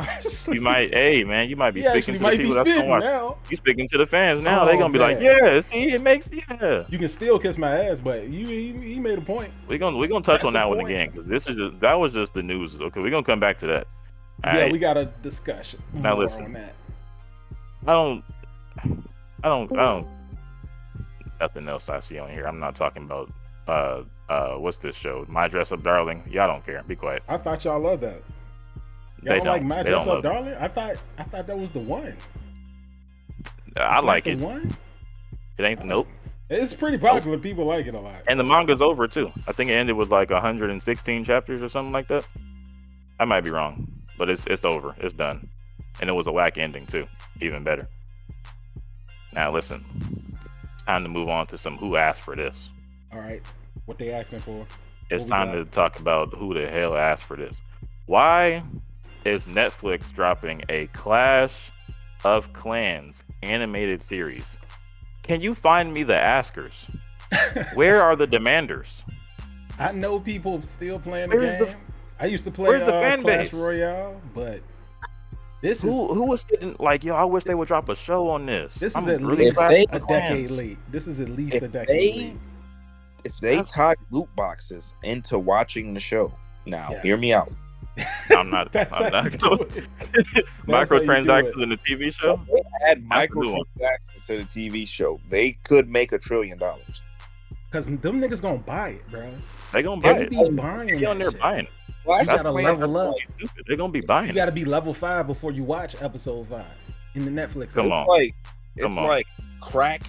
Speaker 2: You might, hey man, you might be
Speaker 1: He
Speaker 2: speaking
Speaker 1: actually
Speaker 2: to the
Speaker 1: might be
Speaker 2: people that's gonna
Speaker 1: spitting
Speaker 2: watch.
Speaker 1: now.
Speaker 2: You speaking to the fans now.
Speaker 1: Oh,
Speaker 2: They gonna be like,
Speaker 1: man.
Speaker 2: yeah, see, it makes yeah.
Speaker 1: You can still kiss my ass, but he made a point.
Speaker 2: We gonna touch
Speaker 1: That's
Speaker 2: on
Speaker 1: the
Speaker 2: that one
Speaker 1: point.
Speaker 2: again because that was just the news. Okay, we're gonna come back to that. All
Speaker 1: Yeah,
Speaker 2: right?
Speaker 1: we got a discussion
Speaker 2: Now
Speaker 1: more
Speaker 2: listen.
Speaker 1: on that.
Speaker 2: I don't. Nothing else I see on here. I'm not talking about. What's this show? My Dress Up Darling. Y'all don't care. Be quiet.
Speaker 1: I thought y'all loved that.
Speaker 2: They
Speaker 1: Y'all like
Speaker 2: don't.
Speaker 1: My
Speaker 2: They
Speaker 1: Dress
Speaker 2: don't
Speaker 1: Up
Speaker 2: love it.
Speaker 1: Darling? I thought that was the one.
Speaker 2: I
Speaker 1: It's
Speaker 2: like
Speaker 1: not
Speaker 2: it.
Speaker 1: the one?
Speaker 2: It ain't. Nope.
Speaker 1: It's pretty popular. People like it a lot.
Speaker 2: And the manga's over too. I think it ended with like 116 chapters or something like that. I might be wrong, but it's over. It's done, and it was a whack ending too. Even better. Now listen, it's time to move on to some who asked for this.
Speaker 1: All right, what they asking for?
Speaker 2: It's
Speaker 1: What we
Speaker 2: time
Speaker 1: got?
Speaker 2: to talk about who the hell asked for this. Why is Netflix dropping a Clash of Clans animated series? Can you find me the askers? Where are the demanders?
Speaker 1: I know people still playing
Speaker 2: Where's
Speaker 1: the
Speaker 2: the-
Speaker 1: game. I used to play
Speaker 2: where's the fan
Speaker 1: Clash
Speaker 2: base?
Speaker 1: Royale, but this is
Speaker 2: Who was sitting like, yo, I wish they would drop a show on this.
Speaker 1: this is
Speaker 2: I'm
Speaker 1: at
Speaker 2: really
Speaker 1: least
Speaker 2: clashing
Speaker 1: a
Speaker 2: the
Speaker 1: decade
Speaker 2: clans.
Speaker 1: late. This is at least
Speaker 3: If
Speaker 1: a decade
Speaker 3: they-
Speaker 1: late.
Speaker 3: If they
Speaker 2: That's-
Speaker 3: tie loot boxes into watching the show, now
Speaker 1: Yeah.
Speaker 3: hear me out.
Speaker 2: I'm not.
Speaker 1: That's
Speaker 2: I'm
Speaker 1: how
Speaker 2: not
Speaker 1: you
Speaker 2: going.
Speaker 1: do it. That's how you do
Speaker 2: Microtransactions
Speaker 1: it.
Speaker 2: in the TV show.
Speaker 3: If they add
Speaker 2: That's a new one.
Speaker 3: microtransactions to the TV show, they could make $1 trillion.
Speaker 1: Cause them niggas gonna buy it, bro.
Speaker 2: They gonna buy
Speaker 1: They
Speaker 2: it.
Speaker 1: be buying
Speaker 2: They on
Speaker 1: that
Speaker 2: there
Speaker 1: shit.
Speaker 2: buying it.
Speaker 3: Flash
Speaker 1: gotta
Speaker 3: is playing-
Speaker 1: level up.
Speaker 2: Stupid. They're gonna be buying
Speaker 1: You
Speaker 2: it.
Speaker 1: gotta be level 5 before you watch episode 5 in the Netflix.
Speaker 2: Come
Speaker 3: It's
Speaker 2: on.
Speaker 3: like
Speaker 2: Come
Speaker 3: it's
Speaker 2: on.
Speaker 3: like crack,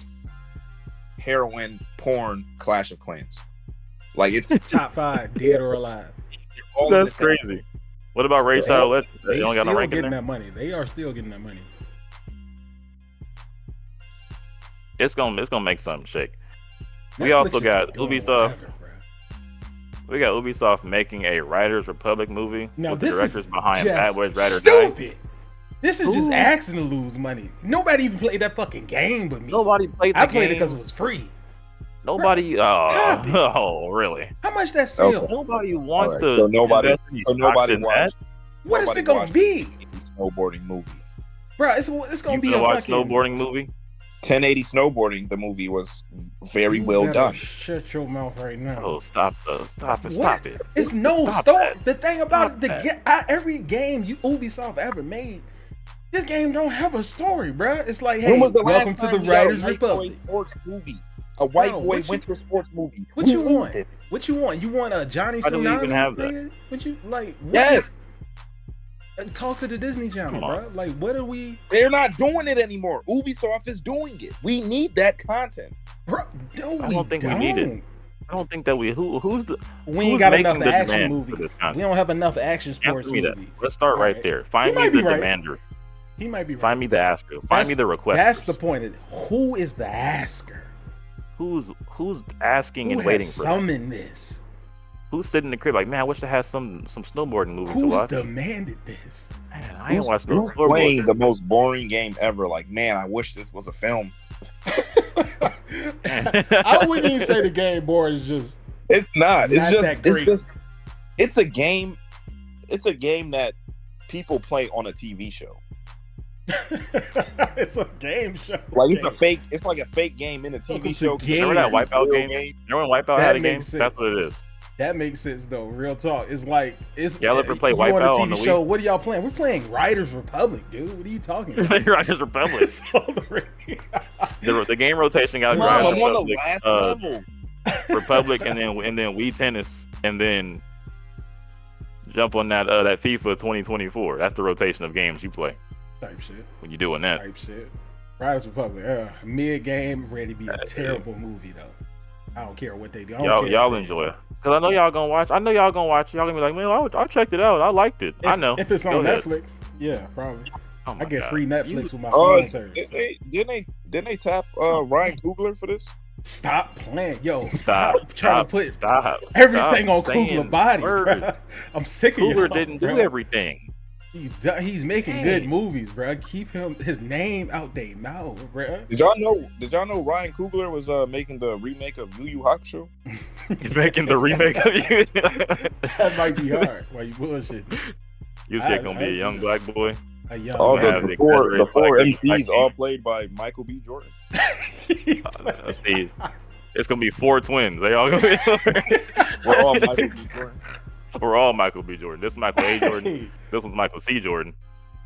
Speaker 3: heroin, porn, Clash of Clans. Like it's
Speaker 1: Top 5, dead or alive.
Speaker 3: all in
Speaker 2: That's
Speaker 3: the same-
Speaker 2: crazy. What about Ray Child Legends? They
Speaker 1: They
Speaker 2: don't got no
Speaker 1: still
Speaker 2: rank in
Speaker 1: getting
Speaker 2: there.
Speaker 1: that money. They are still getting that money.
Speaker 2: It's gonna make something shake. We
Speaker 1: Netflix
Speaker 2: also
Speaker 1: is
Speaker 2: got
Speaker 1: doing
Speaker 2: Ubisoft.
Speaker 1: whatever, bro.
Speaker 2: We got Ubisoft making a Riders Republic movie
Speaker 1: Now
Speaker 2: with the
Speaker 1: this is
Speaker 2: directors behind
Speaker 1: just
Speaker 2: Bad Boys Ride or Die.
Speaker 1: stupid. This is just
Speaker 2: Who?
Speaker 1: asking to lose money. Nobody even played that fucking game but me.
Speaker 2: Nobody played the
Speaker 1: I played it
Speaker 2: game.
Speaker 1: because it was free.
Speaker 2: Nobody.
Speaker 1: Stop it.
Speaker 2: Oh, really?
Speaker 1: How much that sell?
Speaker 3: Okay.
Speaker 2: Nobody wants
Speaker 3: Alright,
Speaker 2: to.
Speaker 3: so nobody-
Speaker 2: invest any
Speaker 3: So
Speaker 2: stocks
Speaker 3: nobody
Speaker 2: in that.
Speaker 3: watched.
Speaker 1: What is
Speaker 3: nobody
Speaker 1: it gonna
Speaker 3: watched
Speaker 1: be?
Speaker 3: the snowboarding movie.
Speaker 1: Bro, it's gonna
Speaker 2: You
Speaker 1: be
Speaker 2: gonna
Speaker 1: a
Speaker 2: watch
Speaker 1: fucking
Speaker 2: snowboarding movie?
Speaker 3: 1080 snowboarding. The movie was very
Speaker 1: You
Speaker 3: well
Speaker 1: better
Speaker 3: done.
Speaker 1: Shut your mouth right now.
Speaker 2: Oh, stop it! Stop
Speaker 1: What?
Speaker 2: it!
Speaker 1: It's no
Speaker 2: Stop
Speaker 1: story.
Speaker 2: that.
Speaker 1: The thing about
Speaker 2: Stop
Speaker 1: it, every game Ubisoft ever made, this game don't have a story, bro. It's like, hey,
Speaker 3: When was the
Speaker 1: welcome
Speaker 3: last
Speaker 1: to the
Speaker 3: time you got a
Speaker 1: Riders
Speaker 3: white boy
Speaker 1: Republic.
Speaker 3: sports movie? A white
Speaker 1: Bro,
Speaker 3: boy
Speaker 1: what you-
Speaker 3: winter sports movie.
Speaker 1: What
Speaker 3: We
Speaker 1: you
Speaker 3: need
Speaker 1: want?
Speaker 3: it.
Speaker 1: What you want? You want a Johnny
Speaker 2: Why do we even
Speaker 1: Tsunami?
Speaker 2: have that?
Speaker 1: nigga? What you like? What?
Speaker 3: Yes,
Speaker 1: Talk to the Disney Channel,
Speaker 2: Come on.
Speaker 1: bro. Like, what are we?
Speaker 3: they're not doing it anymore. Ubisoft is doing it. We need that content.
Speaker 1: Bro, no,
Speaker 2: I
Speaker 1: we
Speaker 2: don't think we need it. I don't think that who's the
Speaker 1: We ain't
Speaker 2: Who's
Speaker 1: got
Speaker 2: making
Speaker 1: enough
Speaker 2: the
Speaker 1: action
Speaker 2: demand for
Speaker 1: movies.
Speaker 2: this content?
Speaker 1: We don't have enough action sports
Speaker 2: answer me that?
Speaker 1: movies.
Speaker 2: Let's start right
Speaker 1: Alright.
Speaker 2: there. Find
Speaker 1: You
Speaker 2: me
Speaker 1: might
Speaker 2: the
Speaker 1: be right.
Speaker 2: demander.
Speaker 1: He might be right.
Speaker 2: Find me the asker. Find me the request.
Speaker 1: That's the point. Of it. Who is the asker?
Speaker 2: Who's asking
Speaker 1: Who
Speaker 2: and
Speaker 1: has
Speaker 2: waiting for that?
Speaker 1: summoned this?
Speaker 2: Who's sitting in the crib like, man, I wish I had some snowboarding movie to
Speaker 1: Who's
Speaker 2: watch.
Speaker 1: demanded this?
Speaker 2: Man, I ain't watched no
Speaker 3: Who's playing
Speaker 2: snowboarding.
Speaker 3: the most boring game ever? Like, man, I wish this was a film.
Speaker 1: I wouldn't even say the game board is just.
Speaker 3: It's not. It's
Speaker 1: Not
Speaker 3: just.
Speaker 1: that
Speaker 3: It's
Speaker 1: great.
Speaker 3: just. It's a game. It's a game that people play on a TV show.
Speaker 1: It's a game show.
Speaker 3: Like it's a fake. It's like a fake game in a
Speaker 1: Welcome
Speaker 3: TV
Speaker 1: to
Speaker 3: show.
Speaker 1: game.
Speaker 2: Remember that Wipeout
Speaker 3: Real
Speaker 2: game? Remember when Wipeout
Speaker 1: That
Speaker 2: had a game?
Speaker 1: makes sense.
Speaker 2: That's what it is.
Speaker 1: That makes sense though. Real talk. It's like it's.
Speaker 2: Y'all ever play
Speaker 1: you
Speaker 2: Wipeout
Speaker 1: on
Speaker 2: on
Speaker 1: a
Speaker 2: the
Speaker 1: TV show? What are y'all playing? We're playing Riders Republic, dude. What are you talking about?
Speaker 2: Riders Republic. The game rotation got
Speaker 3: Mom,
Speaker 2: Riders
Speaker 3: I'm on the
Speaker 2: Republic,
Speaker 3: last level.
Speaker 2: Republic, and then Wii Tennis, and then jump on that FIFA 2024. That's the rotation of games you play
Speaker 1: Type shit.
Speaker 2: when you're doing that.
Speaker 1: Type shit. Riders Republic. Mid game, ready to be a terrible movie though. I don't care what they do. I don't care
Speaker 2: Y'all
Speaker 1: what they
Speaker 2: enjoy
Speaker 1: do.
Speaker 2: it. Cause I know y'all gonna watch. Y'all gonna be like, man, I checked it out. I liked it. I know.
Speaker 1: If it's
Speaker 2: Go
Speaker 1: on
Speaker 2: ahead.
Speaker 1: Netflix, yeah, probably.
Speaker 2: Oh my
Speaker 1: I get
Speaker 2: God.
Speaker 1: free Netflix with my
Speaker 3: Oh,
Speaker 1: phone service.
Speaker 3: didn't they tap Ryan Coogler for this?
Speaker 1: Stop playing, yo.
Speaker 2: Stop.
Speaker 1: Trying to put
Speaker 2: Stop.
Speaker 1: everything
Speaker 2: Stop
Speaker 1: on
Speaker 2: saying
Speaker 1: Kugler body,
Speaker 2: words.
Speaker 1: bro. I'm sick of
Speaker 2: Cougar
Speaker 1: y'all,
Speaker 2: didn't
Speaker 1: bro.
Speaker 2: do everything.
Speaker 1: He's making
Speaker 2: Hey.
Speaker 1: good movies, bro. Keep his name out their mouth, bro.
Speaker 3: Did y'all know Ryan Coogler was making the remake of Yu Yu Hakusho?
Speaker 2: He's making the remake of you.
Speaker 1: That might be hard. Why you bullshit?
Speaker 2: You scared gonna be a young black boy?
Speaker 1: A young
Speaker 3: All
Speaker 2: Yeah,
Speaker 3: the
Speaker 2: they
Speaker 3: four
Speaker 2: exaggerate black
Speaker 3: MCs
Speaker 2: people.
Speaker 3: all played by Michael B. Jordan.
Speaker 2: Let's see. It's gonna be 4 twins. They all gonna be.
Speaker 3: We're all Michael B. Jordan.
Speaker 2: We're all Michael B. Jordan. This is Michael A. Jordan. This one's Michael C. Jordan.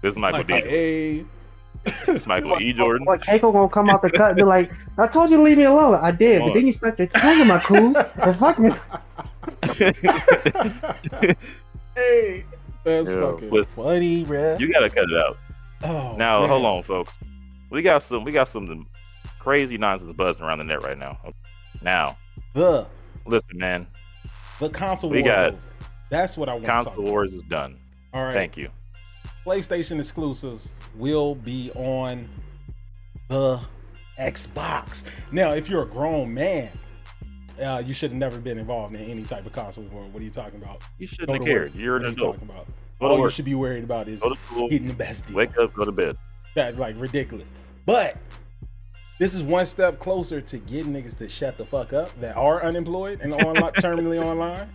Speaker 2: This is Michael D. Jordan.
Speaker 1: hey,
Speaker 2: Michael E. Jordan.
Speaker 4: What, Keiko gonna come out the cut and be like, I told you to leave me alone. I did, but
Speaker 2: What?
Speaker 4: then you stuck your tongue in my coos and fuck me.
Speaker 1: hey, that's
Speaker 2: Yeah,
Speaker 1: fucking
Speaker 2: listen.
Speaker 1: funny, bro.
Speaker 2: You gotta cut it out.
Speaker 1: Oh,
Speaker 2: Now,
Speaker 1: man.
Speaker 2: hold on, folks. We got some crazy nonsense buzzing around the net right now. Now,
Speaker 1: The
Speaker 2: listen, man.
Speaker 1: console
Speaker 2: We
Speaker 1: war's
Speaker 2: got
Speaker 1: over. That's what I want to talk
Speaker 2: Console
Speaker 1: about.
Speaker 2: Wars is done.
Speaker 1: All right.
Speaker 2: Thank you.
Speaker 1: PlayStation exclusives will be on the Xbox. Now, if you're a grown man, you should have never been involved in any type of console war. What are you talking about?
Speaker 2: You
Speaker 1: Go
Speaker 2: shouldn't
Speaker 1: to
Speaker 2: have cared.
Speaker 1: work.
Speaker 2: You're
Speaker 1: What
Speaker 2: an
Speaker 1: are you
Speaker 2: adult.
Speaker 1: talking about?
Speaker 2: Go to
Speaker 1: All you
Speaker 2: work.
Speaker 1: should be worried about is
Speaker 2: Go to school.
Speaker 1: getting the best deal.
Speaker 2: Wake up. Go to bed.
Speaker 1: That's like ridiculous. But This is one step closer to getting niggas to shut the fuck up that are unemployed and online, terminally online.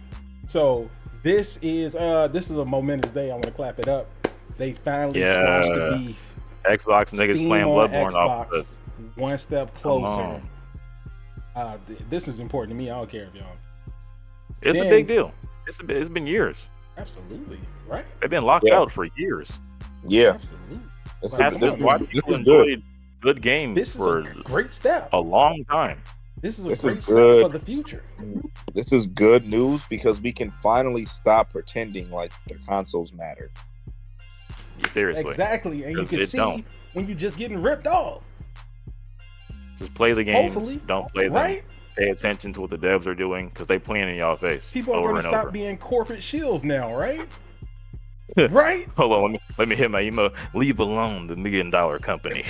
Speaker 1: So this is a momentous day. I want to clap it up. They finally squashed the beef.
Speaker 2: Xbox niggas
Speaker 1: Steam
Speaker 2: playing
Speaker 1: on
Speaker 2: Bloodborne off
Speaker 1: Xbox,
Speaker 2: of
Speaker 1: one step closer. This is important to me. I don't care if y'all.
Speaker 2: It's a big deal. It's been years.
Speaker 1: Absolutely, right?
Speaker 2: They've been locked out for years.
Speaker 3: Yeah.
Speaker 1: Absolutely.
Speaker 2: Why people enjoyed good games
Speaker 1: This is
Speaker 2: for
Speaker 1: a great step.
Speaker 2: a long time.
Speaker 1: This is a great step for the future.
Speaker 3: This is good news because we can finally stop pretending like the consoles matter.
Speaker 2: Seriously.
Speaker 1: Exactly, and you can see when you're just getting ripped off.
Speaker 2: Just play the games.
Speaker 1: Hopefully.
Speaker 2: Don't play them.
Speaker 1: Right?
Speaker 2: Pay attention to what the devs are doing because they playing in y'all face.
Speaker 1: People are
Speaker 2: over
Speaker 1: going to
Speaker 2: and
Speaker 1: stop
Speaker 2: over.
Speaker 1: being corporate shills now, right? Right?
Speaker 2: Hold on, let me hit my email. Leave alone the $1 million company.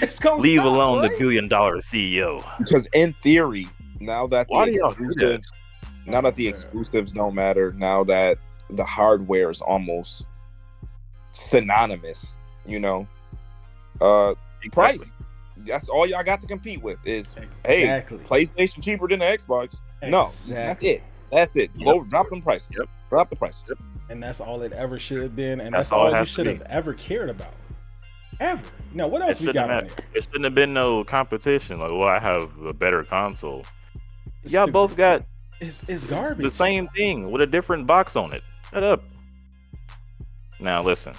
Speaker 1: It's gonna
Speaker 2: Leave
Speaker 1: stop,
Speaker 2: alone
Speaker 1: right?
Speaker 2: the $1 billion CEO.
Speaker 3: Because in theory, now that
Speaker 2: Why do y'all do that?
Speaker 3: the exclusives don't matter, now that the hardware is almost synonymous, price. That's all y'all got to compete with is, hey, PlayStation cheaper than the Xbox. No, that's it. That's it.
Speaker 2: Yep.
Speaker 3: Go drop them prices.
Speaker 2: Yep.
Speaker 3: Drop the prices.
Speaker 2: Yep.
Speaker 1: And that's all it ever should have been, and
Speaker 2: That's
Speaker 1: that's
Speaker 2: all it
Speaker 1: all you
Speaker 2: has to
Speaker 1: should
Speaker 2: be.
Speaker 1: have ever cared about. Ever. Now, what else we got on there?
Speaker 2: It shouldn't have been no competition. Like, well, I have a better console.
Speaker 1: It's
Speaker 2: Y'all
Speaker 1: stupid.
Speaker 2: both got
Speaker 1: It's garbage.
Speaker 2: the same thing with a different box on it. Shut up. Now listen,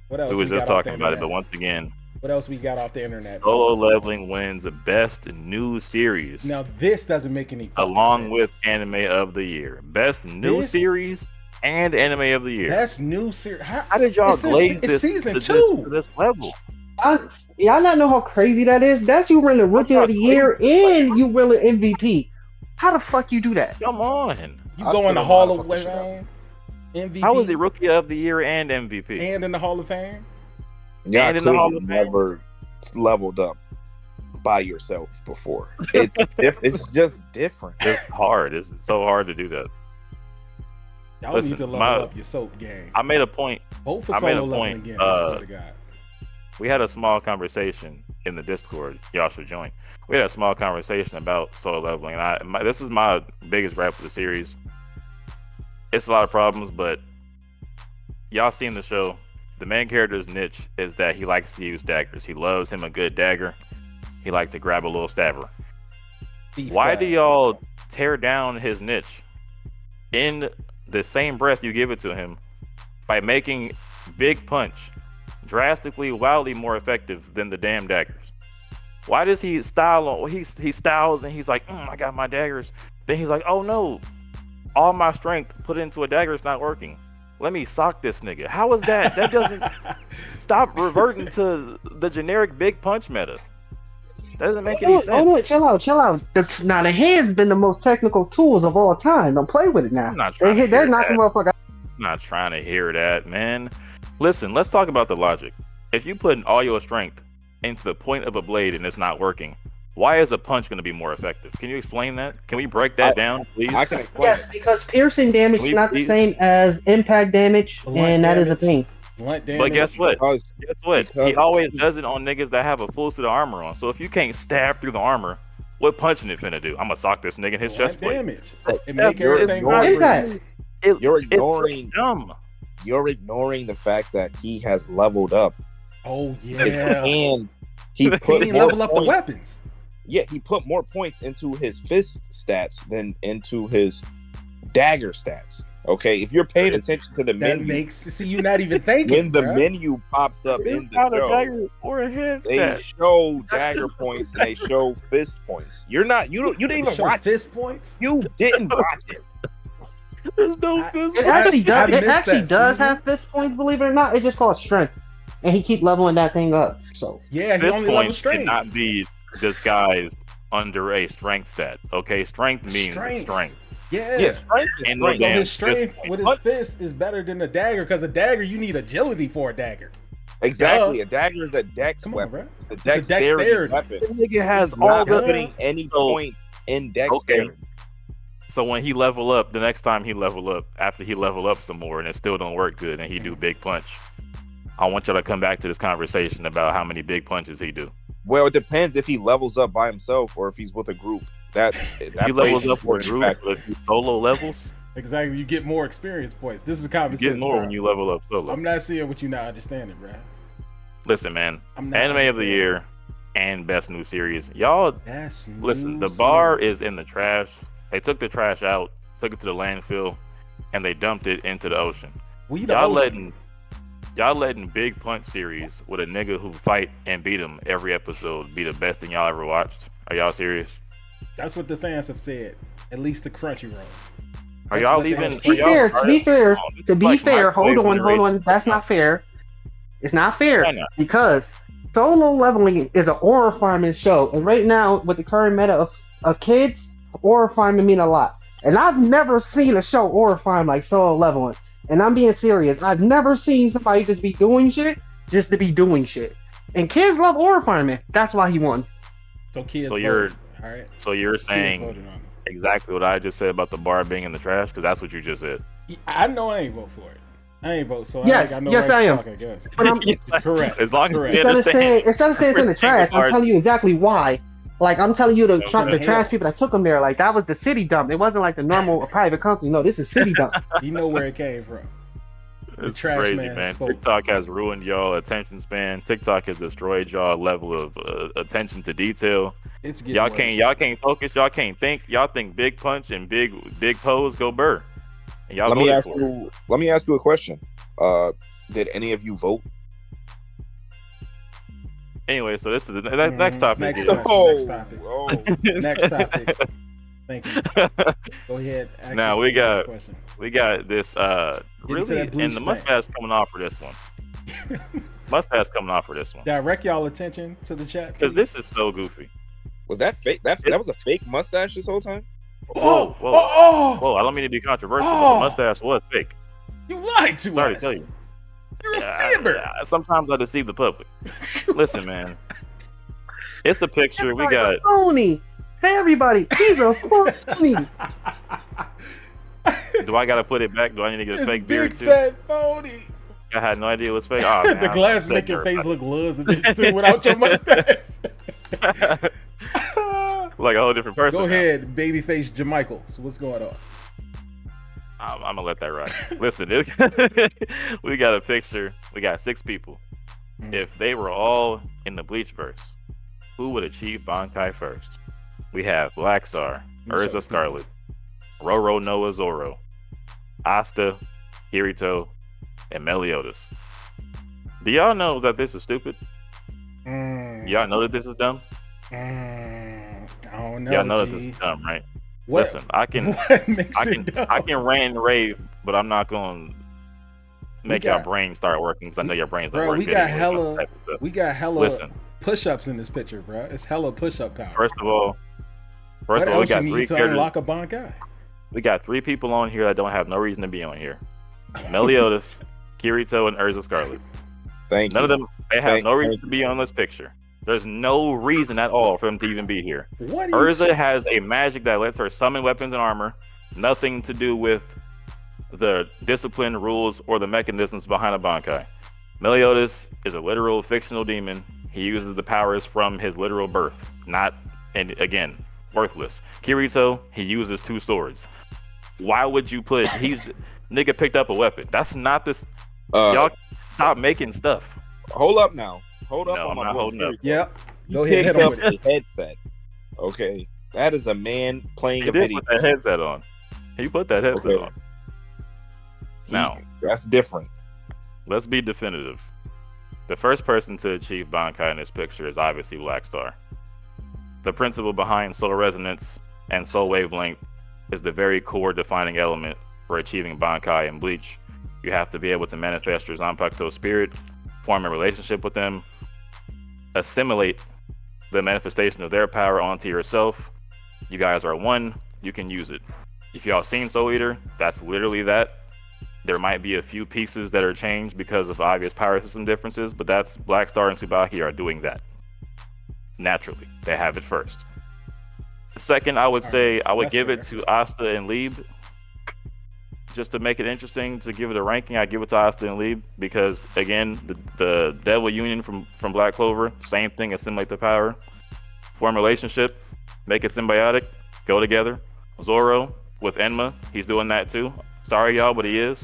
Speaker 1: What else
Speaker 2: we was
Speaker 1: got
Speaker 2: just
Speaker 1: off
Speaker 2: talking
Speaker 1: the
Speaker 2: about it,
Speaker 1: internet?
Speaker 2: but once again,
Speaker 1: What else we got off the internet?
Speaker 2: Solo Leveling wins the best new series.
Speaker 1: Now this doesn't make any fucking
Speaker 2: along
Speaker 1: sense.
Speaker 2: with Anime of the Year, best new
Speaker 1: This-
Speaker 2: series and Anime of the Year.
Speaker 1: That's new series.
Speaker 2: How did y'all glaze
Speaker 1: it's
Speaker 2: this
Speaker 1: season
Speaker 2: to
Speaker 1: 2.
Speaker 2: this level?
Speaker 4: Y'all not know how crazy that is? That's you winning Rookie of the Year and you winning MVP. How the fuck you do that?
Speaker 2: Come on.
Speaker 1: You go in the Hall of Fame, MVP.
Speaker 2: How is he Rookie of the Year and MVP?
Speaker 1: And in the Hall of Fame?
Speaker 3: Yeah,
Speaker 2: And in the Hall of Fame?
Speaker 3: never leveled up by yourself before. It's just different.
Speaker 2: It's hard. It's so hard to do that.
Speaker 1: Y'all
Speaker 2: Listen,
Speaker 1: need to level up your soap game.
Speaker 2: I made a point.
Speaker 1: Vote for
Speaker 2: I made a
Speaker 1: solo leveling
Speaker 2: point,
Speaker 1: again. I swear to God.
Speaker 2: We had a small conversation in the Discord. Y'all should join. We had a small conversation about solo leveling, and this is my biggest gripe for the series. It's a lot of problems, but y'all seen the show. The main character's niche is that he likes to use daggers. He loves him a good dagger. He likes to grab a little stabber. Why do y'all tear down his niche in the same breath you give it to him by making Big Punch drastically, wildly more effective than the damn daggers? Why does he style? He styles and he's like, I got my daggers. Then he's like, oh no, all my strength put into a dagger is not working. Let me sock this nigga. How is that? That doesn't stop reverting to the generic Big Punch meta. That doesn't make any sense.
Speaker 4: Oh, chill out. Now the hand's been the most technical tools of all time. Don't play with it now.
Speaker 2: I'm not trying to
Speaker 4: They're
Speaker 2: hear
Speaker 4: knocking
Speaker 2: that.
Speaker 4: motherfucker.
Speaker 2: I'm not trying to hear that, man. Listen, let's talk about the logic. If you put all your strength into the point of a blade and it's not working, why is a punch going to be more effective? Can you explain that? Can we break that down, please?
Speaker 3: I can explain.
Speaker 4: Yes, because piercing damage is not the same as impact damage, and that is a thing.
Speaker 1: Blunt damage.
Speaker 2: But guess what?
Speaker 3: Because
Speaker 2: He always does it on niggas that have a full suit of armor on. So if you can't stab through the armor, what punching it finna do? I'm gonna sock this nigga in his
Speaker 1: Blunt
Speaker 2: chest plate.
Speaker 1: damage. It make
Speaker 2: You're
Speaker 1: everything
Speaker 3: ignoring-
Speaker 1: vibrate.
Speaker 4: Impact.
Speaker 3: you're
Speaker 2: It's
Speaker 3: ignoring
Speaker 2: dumb.
Speaker 3: you're ignoring the fact that he has leveled up.
Speaker 1: Oh
Speaker 3: His
Speaker 1: yeah.
Speaker 3: hand, he
Speaker 1: He
Speaker 3: put
Speaker 1: didn't
Speaker 3: more
Speaker 1: level up the
Speaker 3: points-
Speaker 1: weapons.
Speaker 3: Yeah, he put more points into his fist stats than into his dagger stats. Okay, if you're paying attention to the
Speaker 1: That
Speaker 3: menu,
Speaker 1: makes see you not even thinking.
Speaker 3: when the
Speaker 1: bruh.
Speaker 3: menu pops up in
Speaker 2: It's
Speaker 3: the
Speaker 2: not a
Speaker 3: show,
Speaker 2: dagger or a hand
Speaker 3: they
Speaker 2: stat.
Speaker 3: show dagger points and they show fist points. You didn't even
Speaker 1: Show
Speaker 3: watch it.
Speaker 1: fist points.
Speaker 3: You didn't watch it.
Speaker 2: There's no
Speaker 1: I-
Speaker 2: fist.
Speaker 4: It actually
Speaker 1: I
Speaker 4: does. It
Speaker 1: missed
Speaker 4: actually
Speaker 1: that
Speaker 4: does
Speaker 1: season.
Speaker 4: have fist points. Believe it or not, it's just called strength, and he keep leveling that thing up. So
Speaker 1: Yeah, he
Speaker 2: Fist
Speaker 1: only level
Speaker 2: points
Speaker 1: strength.
Speaker 2: cannot be disguised under a strength stat. Okay, strength means strength.
Speaker 1: Yeah.
Speaker 3: Yeah, strength is
Speaker 2: And
Speaker 3: strength.
Speaker 1: So
Speaker 2: Damn,
Speaker 1: his strength
Speaker 2: fist
Speaker 1: with his fist is better than a dagger because a dagger you need agility for a dagger.
Speaker 3: Exactly. A dagger is a dex
Speaker 1: Come on,
Speaker 3: weapon.
Speaker 1: bro.
Speaker 3: It's a
Speaker 1: It's a
Speaker 3: dexterity
Speaker 1: dexterity.
Speaker 3: weapon.
Speaker 2: The nigga has
Speaker 3: He's
Speaker 2: all
Speaker 3: not
Speaker 2: the.
Speaker 3: putting any
Speaker 2: So-
Speaker 3: points in dexterity.
Speaker 2: So when he level up, the next time he level up, after he level up some more and it still don't work good and he do big punch, I want y'all to come back to this conversation about how many big punches he do.
Speaker 3: Well, it depends if he levels up by himself or if he's with a group. That
Speaker 2: If
Speaker 3: that
Speaker 2: you
Speaker 3: plays
Speaker 2: levels up for a
Speaker 3: into
Speaker 2: group, but if you solo levels,
Speaker 1: Exactly. You get more experience points. This is
Speaker 2: you
Speaker 1: common
Speaker 2: get
Speaker 1: sense,
Speaker 2: more
Speaker 1: bro.
Speaker 2: when you level up solo.
Speaker 1: I'm not seeing what you not understanding, bro.
Speaker 2: Listen, man.
Speaker 1: I'm not
Speaker 2: Anime of the
Speaker 1: understanding.
Speaker 2: year and best new series. Y'all,
Speaker 1: That's
Speaker 2: listen.
Speaker 1: new
Speaker 2: The bar
Speaker 1: series.
Speaker 2: is in the trash. They took the trash out, took it to the landfill, and they dumped it into the ocean.
Speaker 1: We the
Speaker 2: Y'all
Speaker 1: ocean.
Speaker 2: letting Big Punch series with a nigga who fight and beat him every episode be the best thing y'all ever watched? Are y'all serious?
Speaker 1: That's what the fans have said. At least the Crunchyroll.
Speaker 2: Are
Speaker 1: That's
Speaker 2: y'all
Speaker 1: what they
Speaker 2: even?
Speaker 1: have
Speaker 4: To be
Speaker 2: Are y'all?
Speaker 4: fair, to be fair,
Speaker 2: Oh, this
Speaker 4: to
Speaker 2: is
Speaker 4: be
Speaker 2: like
Speaker 4: fair, hold
Speaker 2: microwave
Speaker 4: on, hold on.
Speaker 2: generation.
Speaker 4: That's not fair. It's not fair
Speaker 2: Why not?
Speaker 4: because Solo Leveling is an aura farming show, and right now with the current meta of kids, aura farming mean a lot. And I've never seen a show aura farm like Solo Leveling. And I'm being serious. I've never seen somebody just be doing shit just to be doing shit. And kids love aura farming. That's why he won.
Speaker 1: So kids
Speaker 2: So you're
Speaker 1: voted. All right.
Speaker 2: so you're
Speaker 1: Kids
Speaker 2: saying
Speaker 1: voted on
Speaker 2: exactly what I just said about the bar being in the trash because that's what you just said.
Speaker 1: it. I know I ain't vote for it. I ain't vote, so
Speaker 4: Yes,
Speaker 1: I got no
Speaker 4: yes,
Speaker 1: right
Speaker 4: I
Speaker 1: to
Speaker 4: am.
Speaker 1: talk, I guess.
Speaker 4: But I'm
Speaker 1: Correct.
Speaker 2: As long as
Speaker 1: Correct.
Speaker 2: you understand.
Speaker 4: instead of saying it's in the trash, I'm telling you exactly why. Like I'm telling you the
Speaker 1: Okay.
Speaker 4: the trash people that took them there. Like that was the city dump. It wasn't like the normal private company. No, this is city dump.
Speaker 1: You know where it came from. The
Speaker 2: It's
Speaker 1: trash
Speaker 2: crazy,
Speaker 1: man
Speaker 2: man.
Speaker 1: spoke.
Speaker 2: TikTok has ruined y'all attention span. TikTok has destroyed y'all level of attention to detail.
Speaker 1: It's getting
Speaker 2: Y'all
Speaker 1: worse.
Speaker 2: can't focus. Y'all can't think. Y'all think big punch and big pose go burr, and y'all
Speaker 3: Let me
Speaker 2: voted
Speaker 3: ask
Speaker 2: for it.
Speaker 3: you. Let me ask you a question. Did any of you vote?
Speaker 2: Anyway, so this is the next topic.
Speaker 1: Next
Speaker 2: is,
Speaker 1: topic.
Speaker 3: Oh,
Speaker 1: Next topic. Thank you. Go ahead. Ask
Speaker 2: Now
Speaker 1: your
Speaker 2: we got-
Speaker 1: next question.
Speaker 2: we got this
Speaker 1: into
Speaker 2: really,
Speaker 1: that bleach
Speaker 2: and the
Speaker 1: thing.
Speaker 2: mustache coming off for this one. Mustache coming off for this one
Speaker 1: Direct y'all attention to the chat.
Speaker 2: because
Speaker 1: please.
Speaker 2: this is so goofy.
Speaker 3: was that fake? That was a fake mustache this whole time.
Speaker 2: Whoa, whoa,
Speaker 1: oh,
Speaker 2: whoa! I don't mean to be controversial, but
Speaker 1: Oh.
Speaker 2: the mustache was fake.
Speaker 1: you lied to
Speaker 2: Sorry
Speaker 1: us.
Speaker 2: to tell you.
Speaker 1: You're a
Speaker 2: Yeah,
Speaker 1: fibber.
Speaker 2: sometimes I deceive the public. Listen, man. It's a picture.
Speaker 4: This
Speaker 2: We
Speaker 4: guy's
Speaker 2: got
Speaker 4: a phony. Hey everybody, he's a phony.
Speaker 2: Do I gotta put it back? Do I need to get a
Speaker 1: It's
Speaker 2: fake
Speaker 1: big
Speaker 2: beard too?
Speaker 1: fat phony.
Speaker 2: I had no idea it was fake. Oh, man,
Speaker 1: The
Speaker 2: I'm
Speaker 1: glass
Speaker 2: upset
Speaker 1: make your
Speaker 2: there.
Speaker 1: face look luz a bit too without your mustache.
Speaker 2: Like a whole different person.
Speaker 1: Go
Speaker 2: now.
Speaker 1: ahead, babyface Jamichaels. What's going on?
Speaker 2: I'm gonna let that ride. Listen, we got a picture. We got 6 people.
Speaker 1: Mm.
Speaker 2: If they were all in the Bleachverse, who would achieve Bankai first? We have Black Star,
Speaker 1: Let me show
Speaker 2: Urza
Speaker 1: the
Speaker 2: Scarlet, Roro Noah Zoro, Asta, Kirito, and Meliodas. Do y'all know that this is stupid? Y'all know that this is dumb?
Speaker 1: I don't know.
Speaker 2: Y'all know that
Speaker 1: G.
Speaker 2: this is dumb, right?
Speaker 1: What,
Speaker 2: Listen, I can
Speaker 1: what makes
Speaker 2: I
Speaker 1: it
Speaker 2: can
Speaker 1: dumb?
Speaker 2: I can rant and rave, but I'm not gonna make
Speaker 1: got-
Speaker 2: your brain start working because I know your brains don't
Speaker 1: Bro,
Speaker 2: work.
Speaker 1: we
Speaker 2: good
Speaker 1: got
Speaker 2: anyway,
Speaker 1: hella-
Speaker 2: type of stuff.
Speaker 1: We got hella
Speaker 2: Listen,
Speaker 1: push-ups in this picture, bro. It's hella push-up power.
Speaker 2: first of all,
Speaker 1: what
Speaker 2: we
Speaker 1: else
Speaker 2: got
Speaker 1: you
Speaker 2: 3
Speaker 1: need to
Speaker 2: characters.
Speaker 1: unlock a Bankai?
Speaker 2: We got 3 people on here that don't have no reason to be on here. Meliodas, Kirito, and Urza Scarlet.
Speaker 3: Thank
Speaker 2: None
Speaker 3: you.
Speaker 2: of them. They have
Speaker 3: Thank-
Speaker 2: no reason
Speaker 3: thank
Speaker 2: to be on this picture. There's no reason at all for them to even be here.
Speaker 1: What are you
Speaker 2: Urza has a magic that lets her summon weapons and armor. Nothing to do with the discipline, rules, or the mechanisms behind a Bankai. Meliodas is a literal fictional demon. He uses the powers from his literal birth. Not, and again, worthless. Kirito, he uses 2 swords. Why would you put, nigga picked up a weapon. That's not this, y'all stop making stuff.
Speaker 3: Hold up now. Hold up.
Speaker 2: No,
Speaker 3: on
Speaker 2: I'm
Speaker 3: my
Speaker 2: not
Speaker 3: boy
Speaker 2: holding up.
Speaker 3: Kirito.
Speaker 1: Yep.
Speaker 3: He
Speaker 1: Go ahead,
Speaker 3: picked
Speaker 1: hit him
Speaker 3: up
Speaker 1: with
Speaker 3: a headset. Okay, that is a man playing
Speaker 2: He
Speaker 3: a
Speaker 2: did
Speaker 3: video.
Speaker 2: put that headset on. He put that headset
Speaker 3: Okay.
Speaker 2: on. Now,
Speaker 3: That's different.
Speaker 2: let's be definitive. The first person to achieve Bankai in this picture is obviously Black Star. The principle behind soul resonance and soul wavelength is the very core defining element for achieving Bankai in Bleach. You have to be able to manifest your Zanpakuto spirit, form a relationship with them, assimilate the manifestation of their power onto yourself. You guys are one, you can use it. If y'all seen Soul Eater, that's literally that. There might be a few pieces that are changed because of obvious power system differences, but that's Black Star and Tsubaki are doing that. Naturally, they have it first. Second, I would say I would
Speaker 1: That's
Speaker 2: give it
Speaker 1: fair.
Speaker 2: to Asta and Lieb. just to make it interesting, to give it a ranking, I give it to Asta and Lee because again, the Devil Union from Black Clover, same thing, assimilate the power, form a relationship, make it symbiotic, go together. Zoro with Enma, he's doing that too. Sorry y'all, but he is.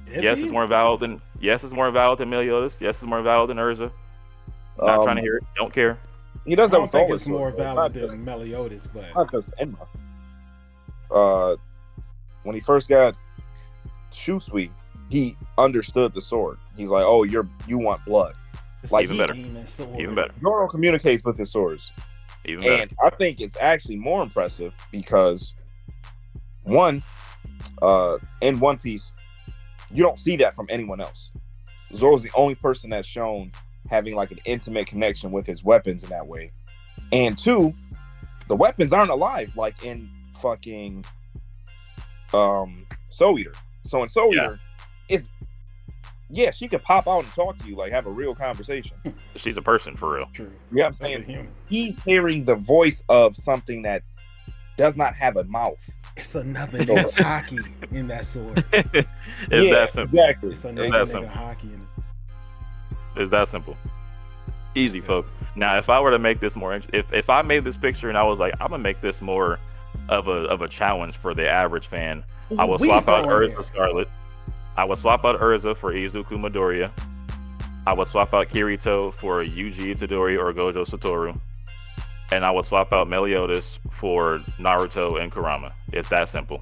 Speaker 2: It's more valid than Meliodas. Yes, it's more valid than Urza. Not trying to hear it. Don't care.
Speaker 3: He does
Speaker 1: I
Speaker 3: have
Speaker 1: don't
Speaker 3: a
Speaker 1: think
Speaker 3: solar
Speaker 1: it's more
Speaker 3: sword, though.
Speaker 1: valid
Speaker 3: Not
Speaker 1: than Meliodas, but
Speaker 3: Not just Enma. When he first got Shusui, he understood the sword. He's like, "Oh, you want blood."
Speaker 1: it's
Speaker 3: Like,
Speaker 1: a
Speaker 2: even better.
Speaker 1: demon sword.
Speaker 2: Even better.
Speaker 3: Zoro communicates with his swords,
Speaker 2: Even better.
Speaker 3: and I think it's actually more impressive because one, in One Piece, you don't see that from anyone else. Zoro's the only person that's shown having like an intimate connection with his weapons in that way. And two, the weapons aren't alive like in fucking Soul Eater. So in Soul Eater, she could pop out and talk to you, like have a real conversation.
Speaker 2: She's a person for real.
Speaker 1: True.
Speaker 3: You know what I'm
Speaker 1: Like a
Speaker 3: saying?
Speaker 1: human.
Speaker 3: He's hearing the voice of something that does not have a mouth.
Speaker 1: It's another nigga's hockey in that sword.
Speaker 2: It's that simple.
Speaker 3: Exactly.
Speaker 1: It's another
Speaker 2: that
Speaker 1: nigga
Speaker 2: simple.
Speaker 1: hockey in it.
Speaker 2: It's that simple. Easy, folks. Now, if I were to make this more, if I made this picture and I was like, I'm gonna make this more of a challenge for the average fan, I will swap out Urza Scarlet. I would swap out Urza for Izuku Midoriya. I would swap out Kirito for Yuji Itadori or Gojo Satoru. And I would swap out Meliodas for Naruto and Kurama. It's that simple.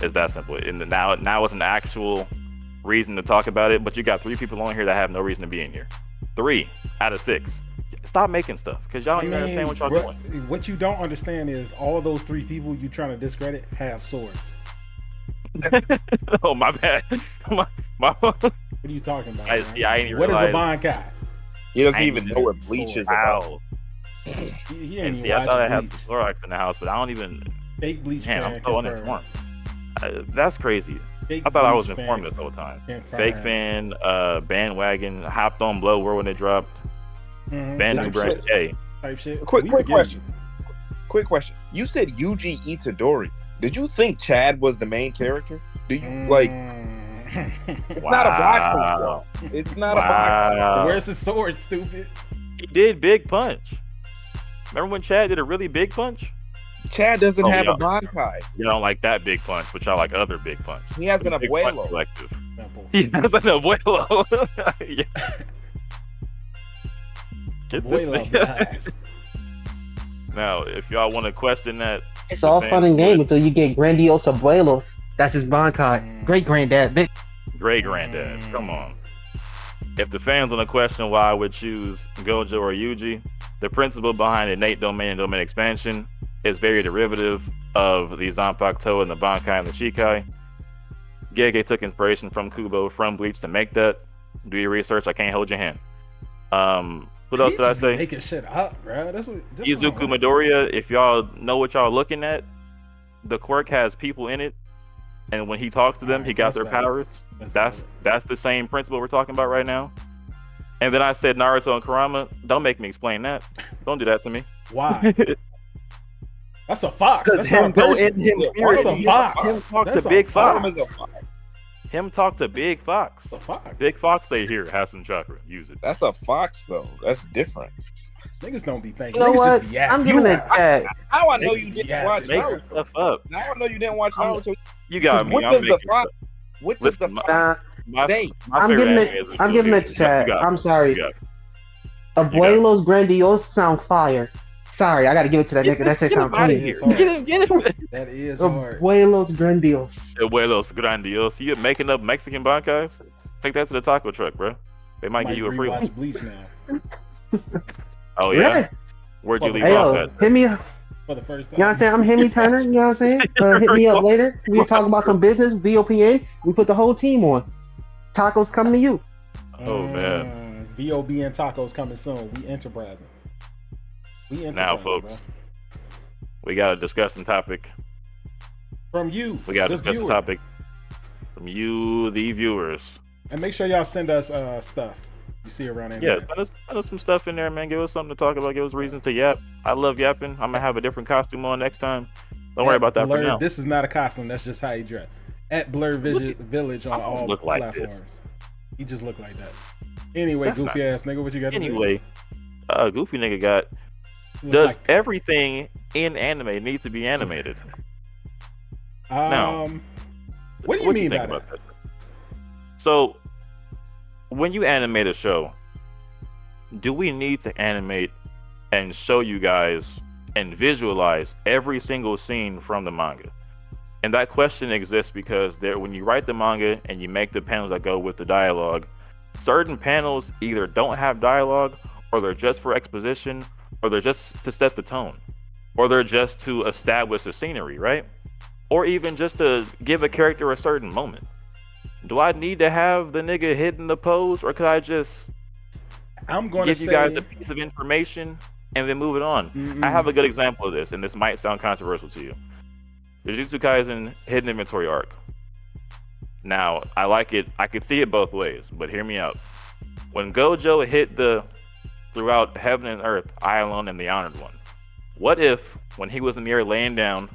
Speaker 2: It's that simple. And now it's an actual reason to talk about it, but you got 3 people on here that have no reason to be in here. 3 out of 6. Stop making stuff because y'all don't even understand what y'all doing.
Speaker 1: What you don't understand is all those 3 people you trying to discredit have swords.
Speaker 2: Oh, my bad. my
Speaker 1: What are you talking about?
Speaker 2: I ain't even
Speaker 1: What is a
Speaker 2: realize.
Speaker 1: Bankai?
Speaker 3: He doesn't
Speaker 2: I
Speaker 3: even know what bleach is about.
Speaker 2: Wow.
Speaker 1: He
Speaker 2: And
Speaker 1: ain't
Speaker 2: see, I
Speaker 1: even
Speaker 2: thought I
Speaker 1: watched
Speaker 2: had
Speaker 1: Bleach.
Speaker 2: some Clorox in the house, but I don't even.
Speaker 1: Fake Bleach
Speaker 2: Man,
Speaker 1: fan
Speaker 2: I'm so
Speaker 1: confirmed.
Speaker 2: uninformed. That's crazy.
Speaker 1: Fake
Speaker 2: I thought I was
Speaker 1: Bleach
Speaker 2: informed
Speaker 1: fan
Speaker 2: this whole time.
Speaker 1: confirmed.
Speaker 2: Fake fan, bandwagon, hopped on Blow War when it dropped.
Speaker 1: Mhm.
Speaker 2: Banjo
Speaker 1: Type
Speaker 2: Brand
Speaker 1: shit.
Speaker 2: K.
Speaker 1: Type shit.
Speaker 3: Quick
Speaker 1: We forgive
Speaker 3: question.
Speaker 1: you.
Speaker 3: Quick question. You said Yuji Itadori. Did you think Chad was the main character? Do you like? It's not a boxing
Speaker 2: Wow.
Speaker 3: show. It's not a boxing.
Speaker 2: Wow.
Speaker 1: Where's his sword, stupid?
Speaker 2: He did Big Punch. Remember when Chad did a really big punch?
Speaker 3: Chad doesn't
Speaker 2: Oh,
Speaker 3: have
Speaker 2: yeah.
Speaker 3: a Bankai.
Speaker 2: You don't like that big punch, but y'all like other big punch.
Speaker 3: He has an
Speaker 2: Big Punch
Speaker 3: abuelo.
Speaker 2: collective.
Speaker 1: Simple.
Speaker 2: He has an abuelo. Yeah. Get this
Speaker 1: Abuelo
Speaker 2: thing.
Speaker 1: blast.
Speaker 2: Now, if y'all want to question that,
Speaker 4: It's all fun and game until you get grandiose abuelos. That's his Bankai. Great granddad.
Speaker 2: great granddad, come on. If the fans want to question why I would choose Gojo or Yuji, the principle behind innate domain and domain expansion is very derivative of the Zanpakuto and the Bankai and the Shikai. Gege took inspiration from Kubo from Bleach to make that. Do your research. I can't hold your hand. What else
Speaker 1: He
Speaker 2: did I
Speaker 1: just
Speaker 2: say?
Speaker 1: Making shit up, bro. That's what.
Speaker 2: Izuku Midoriya, if y'all know what y'all looking at, the quirk has people in it, and when he talks to them, he got their powers. That's the same principle we're talking about right now. And then I said Naruto and Kurama. Don't make me explain that. Don't do that to me.
Speaker 1: Why? That's a fox.
Speaker 4: Because
Speaker 1: That's not
Speaker 4: him
Speaker 1: a
Speaker 4: go
Speaker 1: person.
Speaker 4: in him
Speaker 1: That's
Speaker 4: spirit.
Speaker 1: a fox.
Speaker 2: Him talk
Speaker 1: That's
Speaker 2: to
Speaker 1: a
Speaker 2: Big
Speaker 1: fox.
Speaker 2: Fox.
Speaker 3: Is a fox.
Speaker 2: Him talk to Big Fox.
Speaker 1: That's a fox.
Speaker 2: Big Fox say here, have some chakra. Use it.
Speaker 3: That's a fox though. That's different.
Speaker 1: Niggas don't be thinking.
Speaker 4: You know
Speaker 1: Niggas
Speaker 4: what?
Speaker 1: just be yapping.
Speaker 4: I'm giving it Chad.
Speaker 3: How I know
Speaker 1: Niggas
Speaker 3: you
Speaker 1: be
Speaker 3: didn't
Speaker 1: yapping.
Speaker 3: watch
Speaker 2: Making
Speaker 3: Naruto?
Speaker 2: stuff up.
Speaker 3: Now I know you didn't watch Naruto.
Speaker 2: You got me.
Speaker 3: What
Speaker 2: I'm
Speaker 3: does the
Speaker 2: making
Speaker 3: fox?
Speaker 2: stuff.
Speaker 3: What does the
Speaker 2: Listen,
Speaker 3: fox?
Speaker 2: My
Speaker 3: They-
Speaker 4: I'm
Speaker 2: favorite
Speaker 4: giving
Speaker 2: anime
Speaker 4: it.
Speaker 2: is
Speaker 4: I'm
Speaker 2: still
Speaker 4: giving
Speaker 2: here.
Speaker 4: it Chad.
Speaker 2: You got it.
Speaker 4: I'm sorry.
Speaker 2: You got it. You got it.
Speaker 4: Abuelos grandiose sound fire. Sorry, I gotta give it to that nigga. That shit
Speaker 2: Get
Speaker 4: sound
Speaker 2: him out of
Speaker 4: clean.
Speaker 2: here.
Speaker 1: Sorry.
Speaker 2: Get him.
Speaker 1: That is hard.
Speaker 4: Abuelos grandiose.
Speaker 2: Abuelos grandios. You making up Mexican bancas? Take that to the taco truck, bro. They might give you a free one.
Speaker 1: rewatch Bleach now
Speaker 2: Oh yeah.
Speaker 4: Really?
Speaker 2: Where'd you leave
Speaker 4: Hey
Speaker 2: off
Speaker 4: yo,
Speaker 2: at?
Speaker 4: hit me up.
Speaker 1: for the first time.
Speaker 4: You know what I'm saying? I'm Hemi Turner. You know what I'm saying? Hit me up later. We talk about some business. VOPN. We put the whole team on. Tacos coming to you.
Speaker 2: Oh, man.
Speaker 1: VOB and tacos coming soon. We enterprising.
Speaker 2: Now, folks.
Speaker 1: bro.
Speaker 2: We got a discussing topic.
Speaker 1: From you.
Speaker 2: We got a
Speaker 1: the
Speaker 2: discussing
Speaker 1: viewer.
Speaker 2: topic from you, the viewers.
Speaker 1: And make sure y'all send us stuff you see around there.
Speaker 2: Yeah, send us some stuff in there, man. Give us something to talk about. Give us reasons to yap. I love yapping. I'm gonna have a different costume on next time. Don't worry about that for now.
Speaker 1: This is not a costume. That's just how you dress. At Blur Village on
Speaker 2: I don't
Speaker 1: all
Speaker 2: look like this.
Speaker 1: platforms. He just look like that. Anyway,
Speaker 2: That's
Speaker 1: goofy
Speaker 2: not-
Speaker 1: ass nigga, what you got to
Speaker 2: Anyway, Goofy nigga got
Speaker 1: say?
Speaker 2: does
Speaker 1: Look
Speaker 2: everything in anime need to be animated?
Speaker 1: like,
Speaker 2: No.
Speaker 1: what do you mean
Speaker 2: think
Speaker 1: by
Speaker 2: about
Speaker 1: that?
Speaker 2: So, when you animate a show, do we need to animate and show you guys and visualize every single scene from the manga? And that question exists because when you write the manga and you make the panels that go with the dialogue, certain panels either don't have dialogue, or they're just for exposition, or they're just to set the tone, or they're just to establish the scenery, right? Or even just to give a character a certain moment. Do I need to have the nigga hitting the pose, or could I just
Speaker 1: I'm going to
Speaker 2: give you guys a piece of information and then move it on? I have a good example of this, and this might sound controversial to you. The Jujutsu Kaisen Hidden Inventory arc. Now, I like it. I could see it both ways, but hear me out. When Gojo hit the throughout heaven and earth, I alone am the honored one. What if, when he was in the air laying down,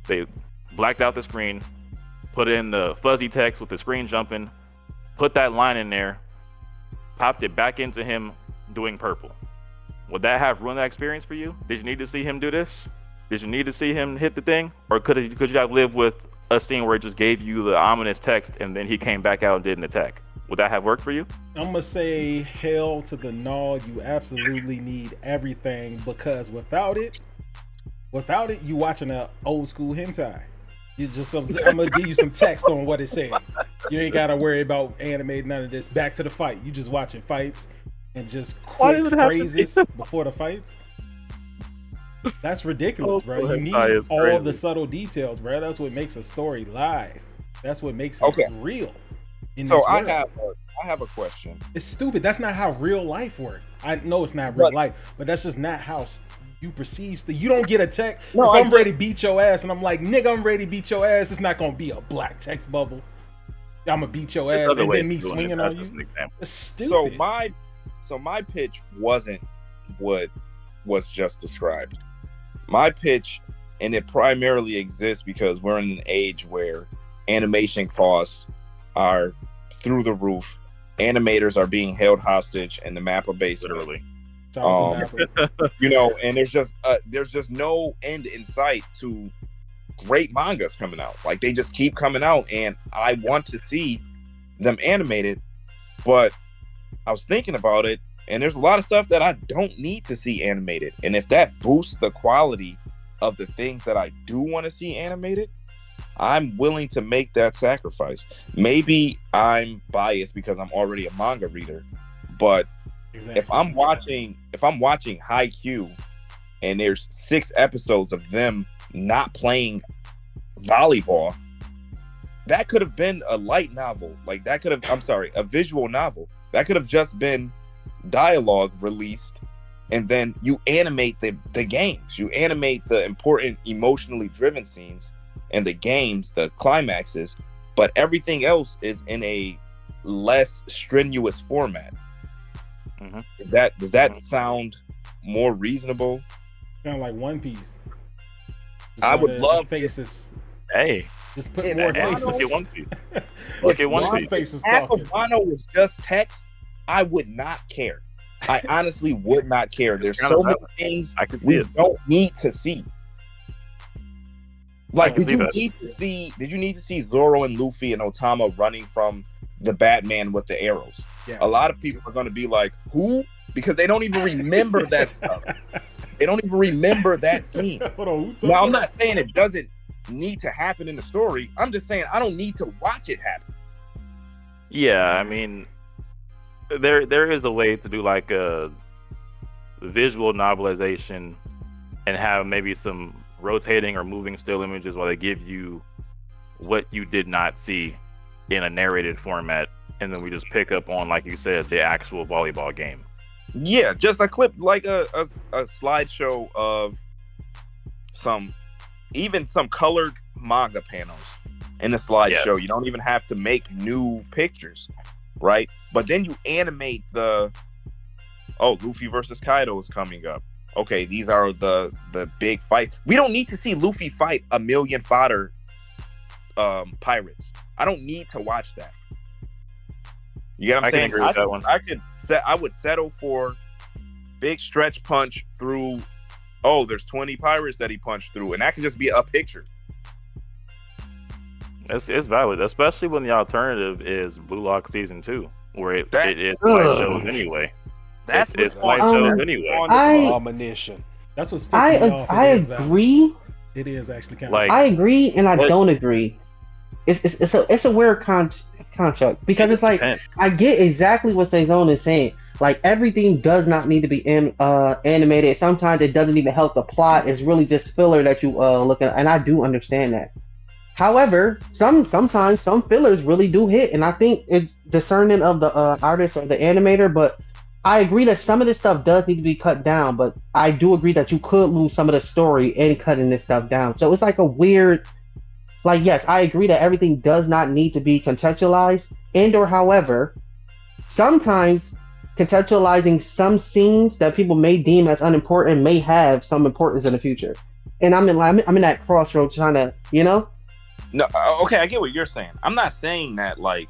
Speaker 2: they blacked out the screen, put in the fuzzy text with the screen jumping, put that line in there, popped it back into him doing purple? Would that have ruined that experience for you? Did you need to see him do this? Did you need to see him hit the thing? Or could you have lived with a scene where it just gave you the ominous text and then he came back out and did an attack? Would that have worked for you?
Speaker 1: I'm gonna say hell to the no. You absolutely need everything, because without it, you watching an old school hentai. I'm gonna give you some text on what it said. You ain't gotta worry about animating none of this. Back to the fight. You just watching fights and just quick phrases before the fights. That's ridiculous, bro. You need all the subtle details, bro. That's what makes a story live. That's what makes it real.
Speaker 3: So I have a question.
Speaker 1: It's stupid. That's not how real life works. I know it's not real life, but that's just not how you perceive stuff. You don't get a text. No, if I'm ready to beat your ass and I'm like, nigga, I'm ready to beat your ass, it's not gonna be a black text bubble. I'm gonna beat your ass and then me swinging on you. It's stupid.
Speaker 3: So my pitch wasn't what was just described. My pitch, and it primarily exists because we're in an age where animation costs are through the roof. Animators are being held hostage in the Mappa basement.
Speaker 2: Literally.
Speaker 3: And there's just no end in sight to great mangas coming out. Like, they just keep coming out, and I want to see them animated. But I was thinking about it, and there's a lot of stuff that I don't need to see animated. And if that boosts the quality of the things that I do want to see animated, I'm willing to make that sacrifice. Maybe I'm biased because I'm already a manga reader, but if I'm watching Haikyuu and there's 6 episodes of them not playing volleyball, that could have been a light novel. Like, that could have, a visual novel. That could have just been dialogue released, and then you animate the games. You animate the important emotionally driven scenes and the games, the climaxes, but everything else is in a less strenuous format.
Speaker 2: Mm-hmm.
Speaker 3: Does that sound more reasonable?
Speaker 1: Kind of like One Piece.
Speaker 3: I would love
Speaker 1: faces.
Speaker 2: Hey,
Speaker 1: just put more faces.
Speaker 2: Look at One Piece. Look at One Piece.
Speaker 1: Faces
Speaker 3: half
Speaker 1: talking.
Speaker 3: of Wano was just text, I would not care. I honestly would not care. There's so many things we don't need to see. Like, did you need to see Zoro and Luffy and Otama running from the Batman with the arrows? Yeah. A lot of people are going to be like, who? Because they don't even remember that stuff. They don't even remember that scene. Now, I'm not saying it doesn't need to happen in the story. I'm just saying I don't need to watch it happen.
Speaker 2: Yeah, I mean, there is a way to do like a visual novelization and have maybe some rotating or moving still images while they give you what you did not see in a narrated format, and then we just pick up on, like you said, the actual volleyball game.
Speaker 3: Yeah, just a clip, like a slideshow of some colored manga panels in the slideshow. Yeah. You don't even have to make new pictures, right? But then you animate Luffy versus Kaido is coming up. Okay, these are the big fights. We don't need to see Luffy fight a million fodder pirates. I don't need to watch that. You get what I'm
Speaker 2: I can
Speaker 3: saying?
Speaker 2: agree with that one.
Speaker 3: I would settle for big stretch punch through. Oh, there's 20 pirates that he punched through, and that could just be a picture.
Speaker 2: It's valid, especially when the alternative is Blue Lock season 2, where it is light shows anyway.
Speaker 3: That's
Speaker 2: it's
Speaker 3: what's
Speaker 2: light
Speaker 3: on-
Speaker 2: shows
Speaker 3: that's
Speaker 2: anyway.
Speaker 3: on the-
Speaker 5: Abomination.
Speaker 1: That's what's pissing me off.
Speaker 4: I agree.
Speaker 1: It is actually kind
Speaker 2: Like-
Speaker 1: of.
Speaker 4: I agree, and I don't agree. It's a weird construct because it's like
Speaker 2: depends.
Speaker 4: I get exactly what Saison is saying. Like everything does not need to be animated. Sometimes it doesn't even help the plot. It's really just filler that you look at, and I do understand that. However, sometimes some fillers really do hit, and I think it's discerning of the artist or the animator. But I agree that some of this stuff does need to be cut down. But I do agree that you could lose some of the story in cutting this stuff down. So it's like a weird. Like, yes, I agree that everything does not need to be contextualized, and/or however, sometimes contextualizing some scenes that people may deem as unimportant may have some importance in the future. And I'm in that crossroads trying to, you know?
Speaker 3: No, okay, I get what you're saying. I'm not saying that like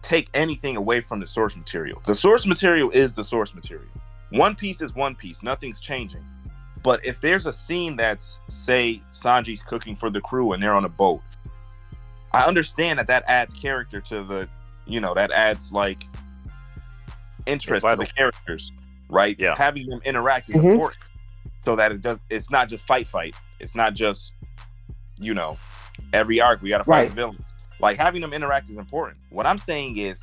Speaker 3: take anything away from the source material. The source material is the source material. One Piece is One Piece. Nothing's changing. But if there's a scene that's, say, Sanji's cooking for the crew and they're on a boat, I understand that adds character to the, that adds like interest to the characters, right?
Speaker 2: Yeah.
Speaker 3: Having them interact is important, so that it's not just fight. It's not just, every arc we got to fight the villains. Like having them interact is important. What I'm saying is,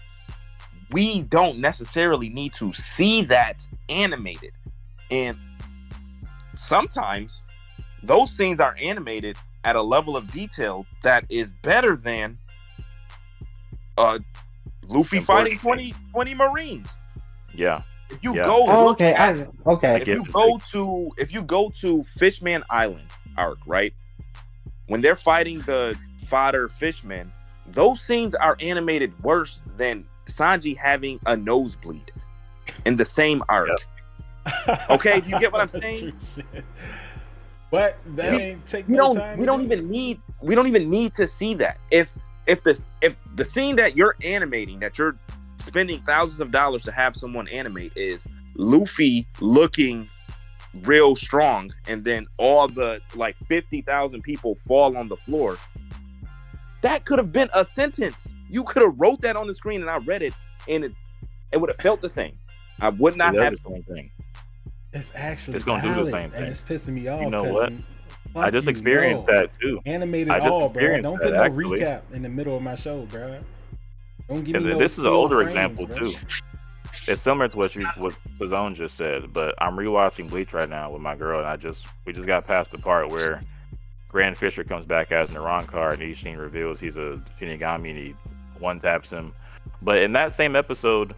Speaker 3: we don't necessarily need to see that animated, and sometimes those scenes are animated at a level of detail that is better than Luffy fighting 20 Marines.
Speaker 2: Yeah.
Speaker 3: If you go if you go to Fishman Island arc, right? When they're fighting the fodder fishmen, those scenes are animated worse than Sanji having a nosebleed in the same arc.
Speaker 2: Yep.
Speaker 3: Okay, you get what I'm saying?
Speaker 1: But that ain't take
Speaker 3: we
Speaker 1: no
Speaker 3: don't
Speaker 1: time.
Speaker 3: we don't even need to see that. If the scene that you're animating, that you're spending thousands of dollars to have someone animate, is Luffy looking real strong, and then all the like 50,000 people fall on the floor, that could have been a sentence. You could have wrote that on the screen and I read it, and it would have felt the same. I would not have
Speaker 2: the same thing.
Speaker 1: It's actually
Speaker 2: It's gonna do the same thing.
Speaker 1: and it's pissing me off.
Speaker 2: You know what?
Speaker 1: Fuck
Speaker 2: I just experienced that too.
Speaker 1: Animated
Speaker 2: I just
Speaker 1: all, bro.
Speaker 2: experienced
Speaker 1: Don't
Speaker 2: that,
Speaker 1: put no
Speaker 2: actually.
Speaker 1: recap in the middle of my show, bro. Don't give me no
Speaker 2: This is an
Speaker 1: still
Speaker 2: older
Speaker 1: frames,
Speaker 2: example
Speaker 1: bro.
Speaker 2: too. It's similar to what Fazone just said, but I'm rewatching Bleach right now with my girl, and we just got past the part where Grand Fisher comes back as Narankar, and Ishin reveals he's a Shinigami, and he one-taps him. But in that same episode,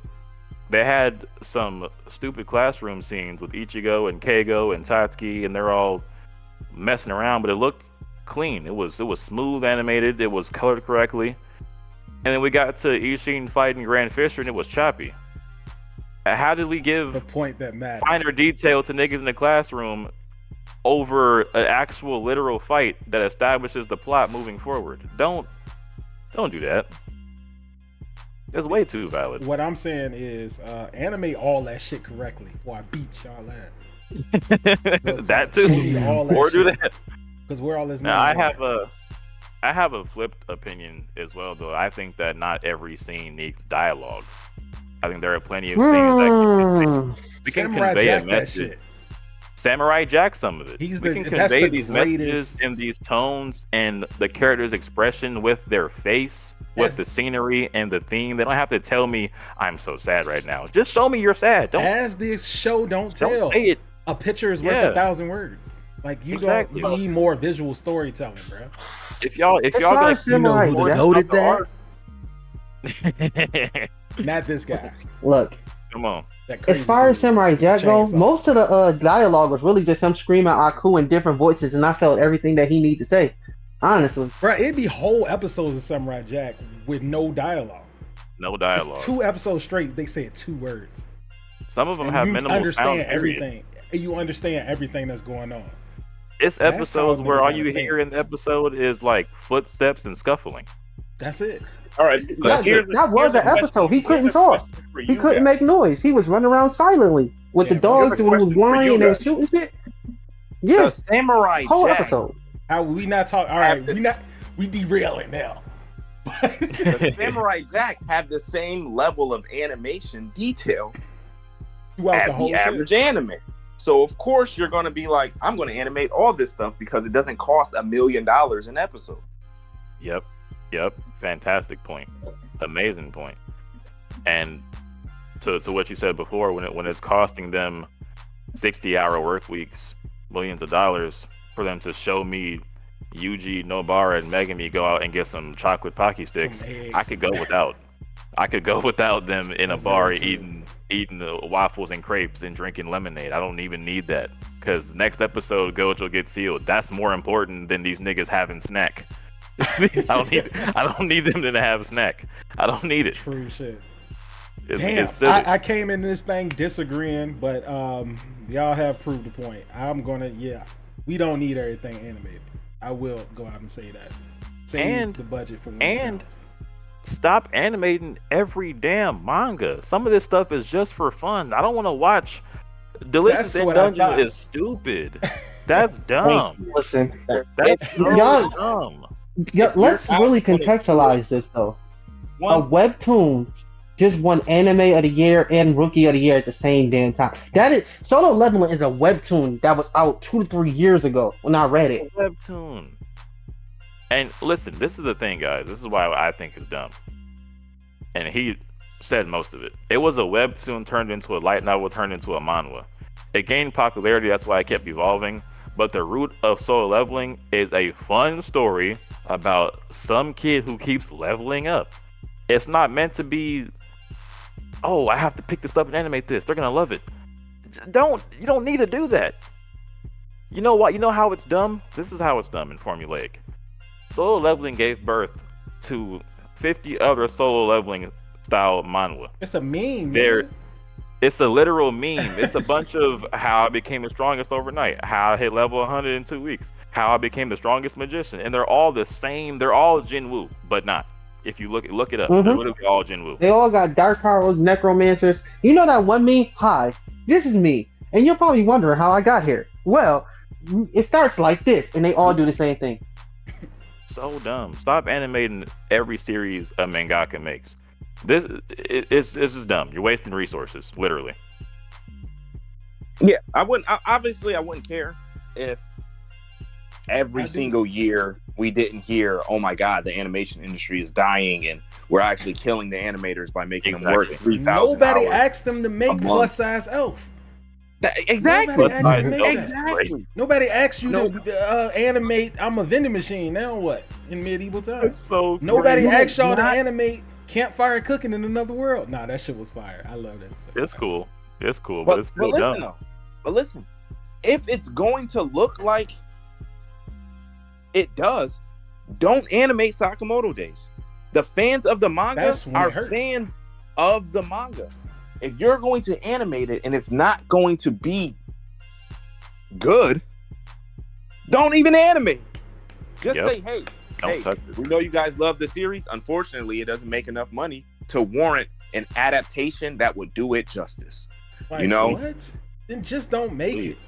Speaker 2: they had some stupid classroom scenes with Ichigo and Keigo and Tatsuki, and they're all messing around, but it looked clean. It was smooth animated. It was colored correctly. And then we got to Ishin fighting Grand Fisher, and it was choppy. How did we give
Speaker 1: The point that matters.
Speaker 2: finer detail to niggas in the classroom over an actual literal fight that establishes the plot moving forward? Don't do that. It's way too valid.
Speaker 1: What I'm saying is, animate all that shit correctly, or I beat y'all ass.
Speaker 2: That too. Or do that.
Speaker 1: Because we're all this.
Speaker 2: Now I have a flipped opinion as well, though. I think that not every scene needs dialogue. I think there are plenty of scenes that can
Speaker 1: Samurai
Speaker 2: convey
Speaker 1: Jack
Speaker 2: a
Speaker 1: that
Speaker 2: message.
Speaker 1: shit.
Speaker 2: Samurai Jack some of it.
Speaker 1: We
Speaker 2: can
Speaker 1: that's
Speaker 2: convey
Speaker 1: the
Speaker 2: these
Speaker 1: greatest-
Speaker 2: messages in these tones and the character's expression with their face, with the scenery and the theme. They don't have to tell me I'm so sad right now. Just show me you're sad.
Speaker 1: As this show don't tell.
Speaker 2: Don't say it.
Speaker 1: A picture is worth 1,000 words. Like you
Speaker 2: Exactly.
Speaker 1: you need more visual storytelling, bro.
Speaker 2: If y'all
Speaker 4: As
Speaker 2: gonna
Speaker 4: far as Samurai
Speaker 1: who the
Speaker 4: Jack-
Speaker 1: goat at that?
Speaker 2: that?
Speaker 1: Not this guy.
Speaker 4: Look,
Speaker 2: Come on.
Speaker 1: That
Speaker 4: as
Speaker 1: crazy
Speaker 4: far as
Speaker 1: dude.
Speaker 4: Samurai Jack goes,
Speaker 1: Chainsaw.
Speaker 4: most of the dialogue was really just him screaming Aku in different voices, and I felt everything that he needed to say. Honestly,
Speaker 1: Bro, it'd be whole episodes of Samurai Jack with no dialogue.
Speaker 2: No
Speaker 1: It's
Speaker 2: dialogue.
Speaker 1: 2 episodes straight. They said 2 words.
Speaker 2: Some of them
Speaker 1: And
Speaker 2: have
Speaker 1: you
Speaker 2: minimal
Speaker 1: understand
Speaker 2: sound. Period.
Speaker 1: everything. And you understand everything that's going on.
Speaker 2: It's
Speaker 1: That's
Speaker 2: episodes
Speaker 1: how
Speaker 2: where
Speaker 1: niggas
Speaker 2: all
Speaker 1: gotta
Speaker 2: you
Speaker 1: think.
Speaker 2: hear in the episode is like footsteps and scuffling.
Speaker 1: That's it.
Speaker 3: All right,
Speaker 4: That, that was an episode. He couldn't talk. He couldn't make noise. He was running around silently with the
Speaker 1: Yeah, bro.
Speaker 4: dogs when he was blind and they were shooting shit.
Speaker 3: The
Speaker 4: Yeah,
Speaker 3: Samurai
Speaker 4: whole
Speaker 3: Jack.
Speaker 4: episode.
Speaker 1: How we not talk? All right, we derailing now.
Speaker 3: The Samurai Jack have the same level of animation detail
Speaker 1: Throughout
Speaker 3: as
Speaker 1: the whole
Speaker 3: the average anime. So of course you're going to be like, I'm going to animate all this stuff because it doesn't cost $1 million an episode.
Speaker 2: Yep. Fantastic point. Amazing point. And to what you said before, when it's costing them 60-hour work weeks, millions of dollars for them to show me Yuji, Nobara, and Megami go out and get some chocolate Pocky sticks, I could go without. I could go without them in
Speaker 1: That's
Speaker 2: a bar
Speaker 1: very true.
Speaker 2: eating waffles and crepes and drinking lemonade. I don't even need that, because next episode Gojo gets sealed. That's more important than these niggas having snack. I don't need them to have a snack. I don't need it.
Speaker 1: True shit.
Speaker 2: It's silly.
Speaker 1: I came in this thing disagreeing, but y'all have proved the point. We don't need everything animated. I will go out and say that. Save the budget for
Speaker 2: and stop animating every damn manga. Some of this stuff is just for fun. I don't want to watch Delicious in Dungeon is stupid. That's dumb.
Speaker 4: Listen,
Speaker 2: That's so
Speaker 4: y'all-
Speaker 2: dumb.
Speaker 4: yeah, let's really contextualize this though. A webtoon just won Anime of the Year and Rookie of the Year at the same damn time. That is Solo Leveling is a webtoon that was out 2 to 3 years ago when I read it.
Speaker 2: Webtoon. And listen, this is the thing, guys. This is why I think it's dumb. And he said most of it. It was a webtoon turned into a light novel, turned into a manhwa. It gained popularity, that's why it kept evolving. But the root of Solo Leveling is a fun story about some kid who keeps leveling up. It's not meant to be, oh, I have to pick this up and animate this. They're gonna love it. You don't need to do that. You know what? You know how it's dumb? This is how it's dumb and formulaic. Solo Leveling gave birth to 50 other Solo Leveling style manhwa.
Speaker 1: It's a meme.
Speaker 2: It's a literal meme. It's a bunch of how I became the strongest overnight, how I hit level 100 in 2 weeks, how I became the strongest magician, and they're all the same. They're all Jinwoo, but not. If you look it up, they're literally all Jinwoo.
Speaker 4: They all got dark powers, necromancers. You know that one meme? Hi, this is me, and you're probably wondering how I got here. Well, it starts like this, and they all do the same thing.
Speaker 2: So dumb. Stop animating every series a mangaka makes. This is dumb. You're wasting resources, literally.
Speaker 3: Yeah, I wouldn't care if every single year we didn't hear, oh my god, the animation industry is dying and we're actually killing the animators by making them work 3,000
Speaker 1: Nobody
Speaker 3: hours.
Speaker 1: asked them to make plus size elf.
Speaker 3: Exactly.
Speaker 1: Exactly. Nobody asked you to animate. I'm a vending machine. Now what? In medieval times.
Speaker 2: So
Speaker 1: nobody asked y'all to animate campfire cooking in another world. Nah, that shit was fire. I love that shit.
Speaker 2: It's cool. But it's still dumb.
Speaker 3: But listen, if it's going to look like it does, don't animate Sakamoto Days. The fans of the manga are fans of the manga. If you're going to animate it and it's not going to be good, don't even animate. Just say, hey, we know you guys love the series. Unfortunately, it doesn't make enough money to warrant an adaptation that would do it justice.
Speaker 1: Like,
Speaker 3: you know?
Speaker 1: What? Then just don't make it.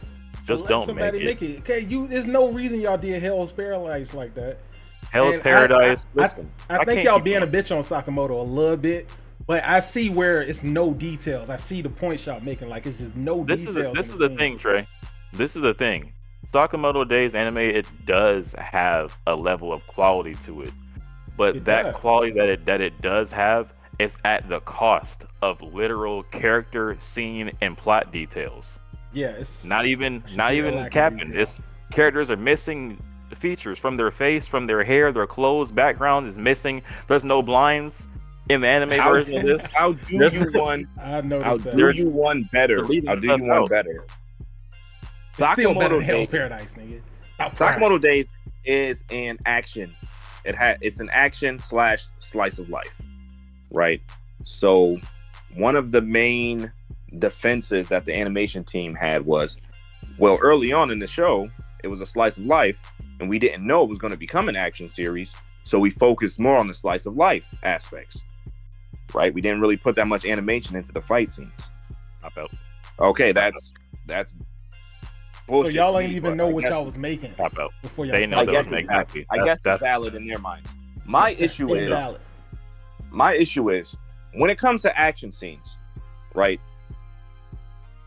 Speaker 2: Just don't make it.
Speaker 1: Okay, there's no reason y'all did Hell's Paradise like that.
Speaker 2: Hell's Paradise.
Speaker 1: I think y'all being a bitch on Sakamoto a little bit. But I see where it's no details. I see the points y'all making. Like, it's just no details.
Speaker 2: This is the thing, Trey. This is the thing. Sakamoto Days anime, it does have a level of quality to it. But quality that it does have is at the cost of literal character, scene, and plot details.
Speaker 1: Yeah, it's
Speaker 2: not even capping. It's characters are missing features from their face, from their hair, their clothes, background is missing. There's no blinds. In the anime version of this,
Speaker 3: I'll do you one better.
Speaker 1: Sakamoto Hell's Paradise, nigga.
Speaker 3: Sakamoto Days is an action. It's an action / slice of life, right? So one of the main defenses that the animation team had was, well, early on in the show, it was a slice of life, and we didn't know it was going to become an action series. So we focused more on the slice of life aspects, right? We didn't really put that much animation into the fight scenes.
Speaker 2: I felt.
Speaker 3: Okay, that's bullshit.
Speaker 1: So y'all
Speaker 3: to
Speaker 1: ain't
Speaker 3: me,
Speaker 1: even
Speaker 3: but
Speaker 1: know
Speaker 3: I
Speaker 1: what
Speaker 3: guess-
Speaker 1: y'all was making
Speaker 2: I felt.
Speaker 1: before y'all
Speaker 2: They know
Speaker 3: I
Speaker 1: started.
Speaker 2: that
Speaker 3: guess
Speaker 2: was
Speaker 3: it's,
Speaker 2: exactly.
Speaker 3: I guess
Speaker 2: That's
Speaker 3: it's valid in their minds. My issue is
Speaker 1: Invalid.
Speaker 3: when it comes to action scenes, right?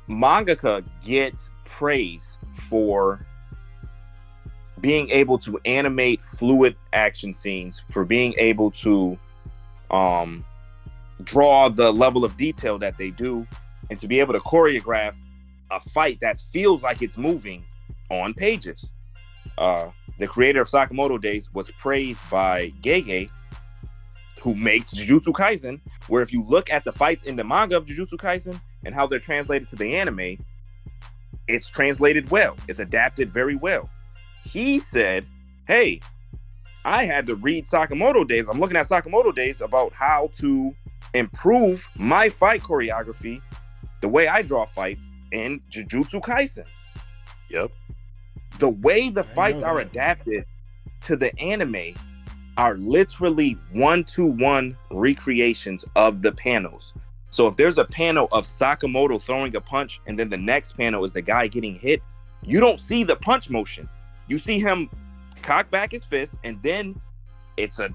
Speaker 3: Mangaka gets praise for being able to animate fluid action scenes, for being able to draw the level of detail that they do, and to be able to choreograph a fight that feels like it's moving on pages. The creator of Sakamoto Days was praised by Gege, who makes Jujutsu Kaisen, where if you look at the fights in the manga of Jujutsu Kaisen and how they're translated to the anime, it's translated well. It's adapted very well. He said, hey, I had to read Sakamoto Days. I'm looking at Sakamoto Days about how to improve my fight choreography, the way I draw fights in Jujutsu Kaisen.
Speaker 2: Yep.
Speaker 3: The way the
Speaker 1: I
Speaker 3: fights
Speaker 1: know
Speaker 3: are
Speaker 1: that.
Speaker 3: adapted to the anime are literally 1-to-1 recreations of the panels. So if there's a panel of Sakamoto throwing a punch and then the next panel is the guy getting hit, you don't see the punch motion. You see him cock back his fist and then it's a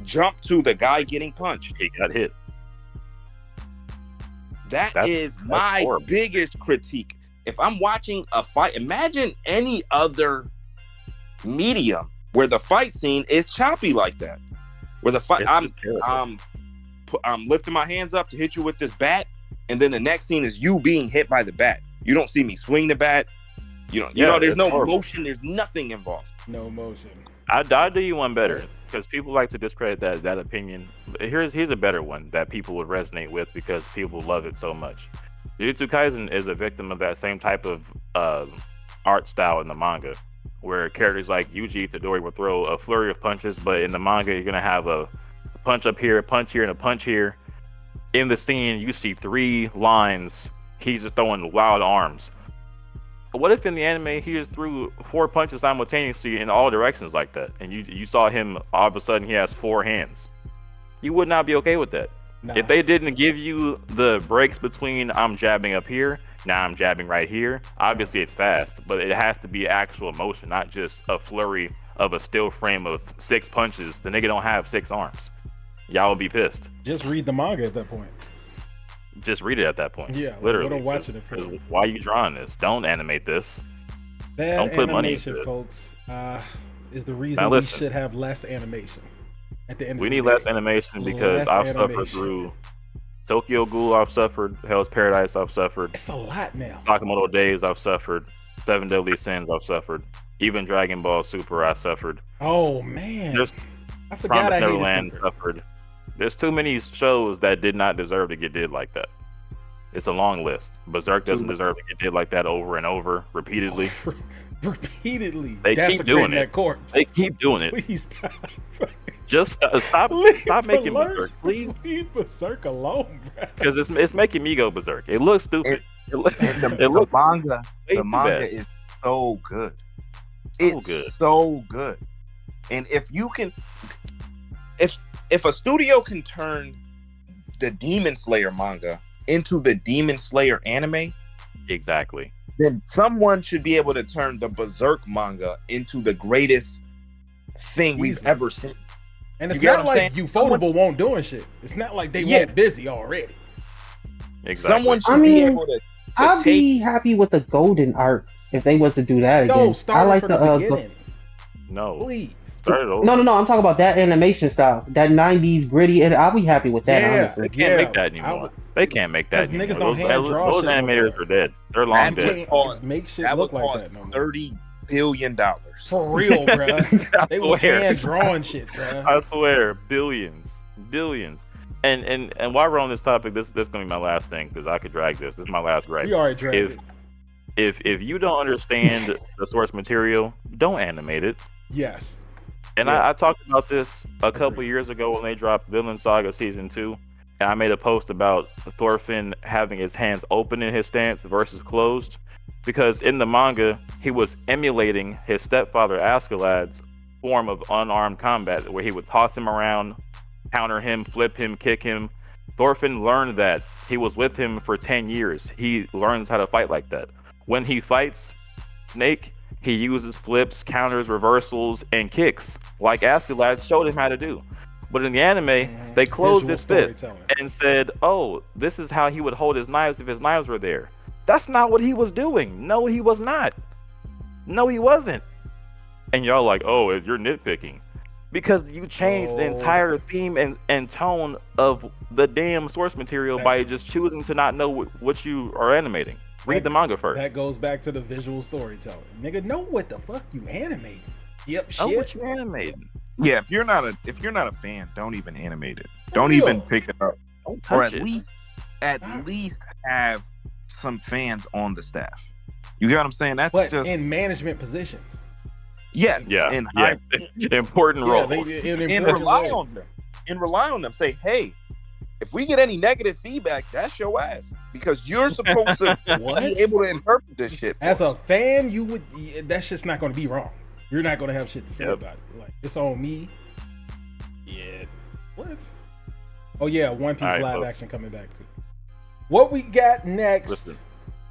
Speaker 3: jump to the guy getting punched.
Speaker 2: He got hit.
Speaker 3: That's my
Speaker 2: horrible.
Speaker 3: biggest critique. If I'm watching a fight, imagine any other medium where the fight scene is choppy like that. Where the fight,
Speaker 2: It's just terrible.
Speaker 3: I'm lifting my hands up to hit you with this bat, and then the next scene is you being hit by the bat. You don't see me swing the bat. You know,
Speaker 2: Yeah,
Speaker 3: there's
Speaker 2: it's
Speaker 3: no
Speaker 2: horrible.
Speaker 3: motion. There's nothing involved.
Speaker 1: No motion.
Speaker 2: I'll do you one better because people like to discredit that opinion. Here's a better one that people would resonate with because people love it so much. Jujutsu Kaisen is a victim of that same type of art style in the manga, where characters like Yuji Itadori will throw a flurry of punches, but in the manga you're gonna have a punch up here, a punch here, and a punch here. In the scene, you see 3 lines. He's just throwing wild arms. What if in the anime he just threw 4 punches simultaneously in all directions like that, and you saw him all of a sudden he has 4 hands? You would not be okay with that.
Speaker 1: Nah.
Speaker 2: If they didn't give you the breaks between I'm jabbing up here, now I'm jabbing right here, obviously it's fast, but it has to be actual motion, not just a flurry of a still frame of 6 punches. The nigga don't have 6 arms. Y'all will be pissed.
Speaker 1: Just read the manga at that point.
Speaker 2: Just read it at that point.
Speaker 1: Yeah, like,
Speaker 2: literally.
Speaker 1: what I'm watching it for.
Speaker 2: 'Cause why are you drawing this? Don't animate this.
Speaker 1: Bad
Speaker 2: Don't put money
Speaker 1: animation,
Speaker 2: into it.
Speaker 1: folks, is the reason
Speaker 2: Now
Speaker 1: we
Speaker 2: listen.
Speaker 1: should have less animation. At the end
Speaker 2: We
Speaker 1: of
Speaker 2: need
Speaker 1: the day.
Speaker 2: less animation because
Speaker 1: Less
Speaker 2: I've suffered
Speaker 1: animation.
Speaker 2: through Tokyo Ghoul, I've suffered Hell's Paradise, I've suffered
Speaker 1: It's a lot now.
Speaker 2: Sakamoto Days, I've suffered 7 Deadly Sins, I've suffered even Dragon Ball Super, I suffered.
Speaker 1: Oh man,
Speaker 2: There's
Speaker 1: I forgot
Speaker 2: Promise
Speaker 1: I hated
Speaker 2: Neverland
Speaker 1: Super.
Speaker 2: suffered. There's too many shows that did not deserve to get did like that. It's a long list. Berserk doesn't deserve to get did like that over and over, repeatedly.
Speaker 1: Repeatedly.
Speaker 2: They keep
Speaker 1: desecrating
Speaker 2: doing
Speaker 1: that
Speaker 2: it.
Speaker 1: corpse.
Speaker 2: They keep doing it.
Speaker 1: Please stop.
Speaker 2: Just stop
Speaker 1: Leave
Speaker 2: making
Speaker 1: alert.
Speaker 2: Berserk, please.
Speaker 1: Leave Berserk alone, bro.
Speaker 2: Because it's making me go berserk. It looks stupid. It looks
Speaker 3: manga,
Speaker 2: way
Speaker 3: the
Speaker 2: too
Speaker 3: manga
Speaker 2: bad.
Speaker 3: is so good.
Speaker 2: So
Speaker 3: It's
Speaker 2: good.
Speaker 3: so good. And if you can, if a studio can turn the Demon Slayer manga into the Demon Slayer anime,
Speaker 2: Exactly.
Speaker 3: then someone should be able to turn the Berserk manga into the greatest thing we've
Speaker 1: Easily.
Speaker 3: ever seen.
Speaker 1: And it's
Speaker 3: You get
Speaker 1: not
Speaker 3: what I'm
Speaker 1: like
Speaker 3: saying?
Speaker 1: Ufotable won't doing shit. It's not like they
Speaker 3: Yeah.
Speaker 1: won't busy already.
Speaker 2: Exactly.
Speaker 3: Someone should
Speaker 4: I
Speaker 3: be
Speaker 4: mean,
Speaker 3: able to
Speaker 4: I'd
Speaker 3: take.
Speaker 4: be happy with the golden art if they was to do that again.
Speaker 1: No,
Speaker 4: I
Speaker 1: start
Speaker 4: like
Speaker 1: from the beginning.
Speaker 2: No.
Speaker 1: Please.
Speaker 2: Start it over.
Speaker 4: No, I'm talking about that animation style, that '90s gritty, and I'll be happy with that.
Speaker 1: Yeah.
Speaker 4: Honestly,
Speaker 2: They can't make
Speaker 1: Yeah,
Speaker 2: that
Speaker 1: I
Speaker 2: anymore.
Speaker 1: would-
Speaker 2: They can't make that
Speaker 1: 'Cause niggas
Speaker 2: anymore.
Speaker 1: don't hand draw
Speaker 2: Those
Speaker 1: shit no
Speaker 2: animators
Speaker 1: more.
Speaker 2: are dead. They're long
Speaker 3: That
Speaker 2: dead.
Speaker 3: would cost-
Speaker 1: Make shit
Speaker 3: That
Speaker 1: look
Speaker 3: would
Speaker 1: like
Speaker 3: cost
Speaker 1: that no more.
Speaker 3: $30 billion.
Speaker 1: For real, bro. They was
Speaker 2: swear.
Speaker 1: hand drawing shit, bro.
Speaker 2: I swear, billions. And while we're on this topic, this gonna be my last thing because I could drag this. This is my last gripe.
Speaker 1: We already dragged
Speaker 2: If
Speaker 1: it.
Speaker 2: if you don't understand the source material, don't animate it.
Speaker 1: Yes.
Speaker 2: And
Speaker 1: Yeah.
Speaker 2: I talked about this a couple
Speaker 1: Agreed.
Speaker 2: years ago when they dropped Villain Saga Season 2. And I made a post about Thorfinn having his hands open in his stance versus closed. because in the manga he was emulating his stepfather Askeladd's form of unarmed combat, where he would toss him around, counter him, flip him, kick him. Thorfinn learned that. He was with him for 10 years. He learns how to fight like that. When he fights Snake, he uses flips, counters, reversals, and kicks, like Askeladd showed him how to do. But in the anime, they closed his fist and said, oh, this is how he would hold his knives if his knives were there. That's not what he was doing. No, he was not. No, he wasn't. And y'all like, oh, you're nitpicking. Because you changed the entire theme and tone of the damn source material by just choosing to not know what you are animating. Read the manga first.
Speaker 1: That goes back to the visual storytelling. Nigga, know what the fuck you animating. Yep, shit.
Speaker 2: Know what you animating.
Speaker 3: Yeah, if you're not a fan, don't even animate it. Don't even pick it up.
Speaker 2: Don't touch
Speaker 3: or at
Speaker 2: it.
Speaker 3: least have some fans on the staff. You get what I'm saying? That's
Speaker 1: but
Speaker 3: just
Speaker 1: in management positions.
Speaker 3: Yes.
Speaker 2: Yeah.
Speaker 3: In
Speaker 2: important role.
Speaker 3: And rely on them. And rely on them. Say, hey, if we get any negative feedback, that's your ass. Because you're supposed to be able to interpret this shit.
Speaker 1: As a fan, you would that shit's not gonna be wrong. You're not gonna have shit to say about it. Like, it's on me. Yeah. What? Oh yeah, One Piece live action coming back too. What we got next?
Speaker 2: Listen,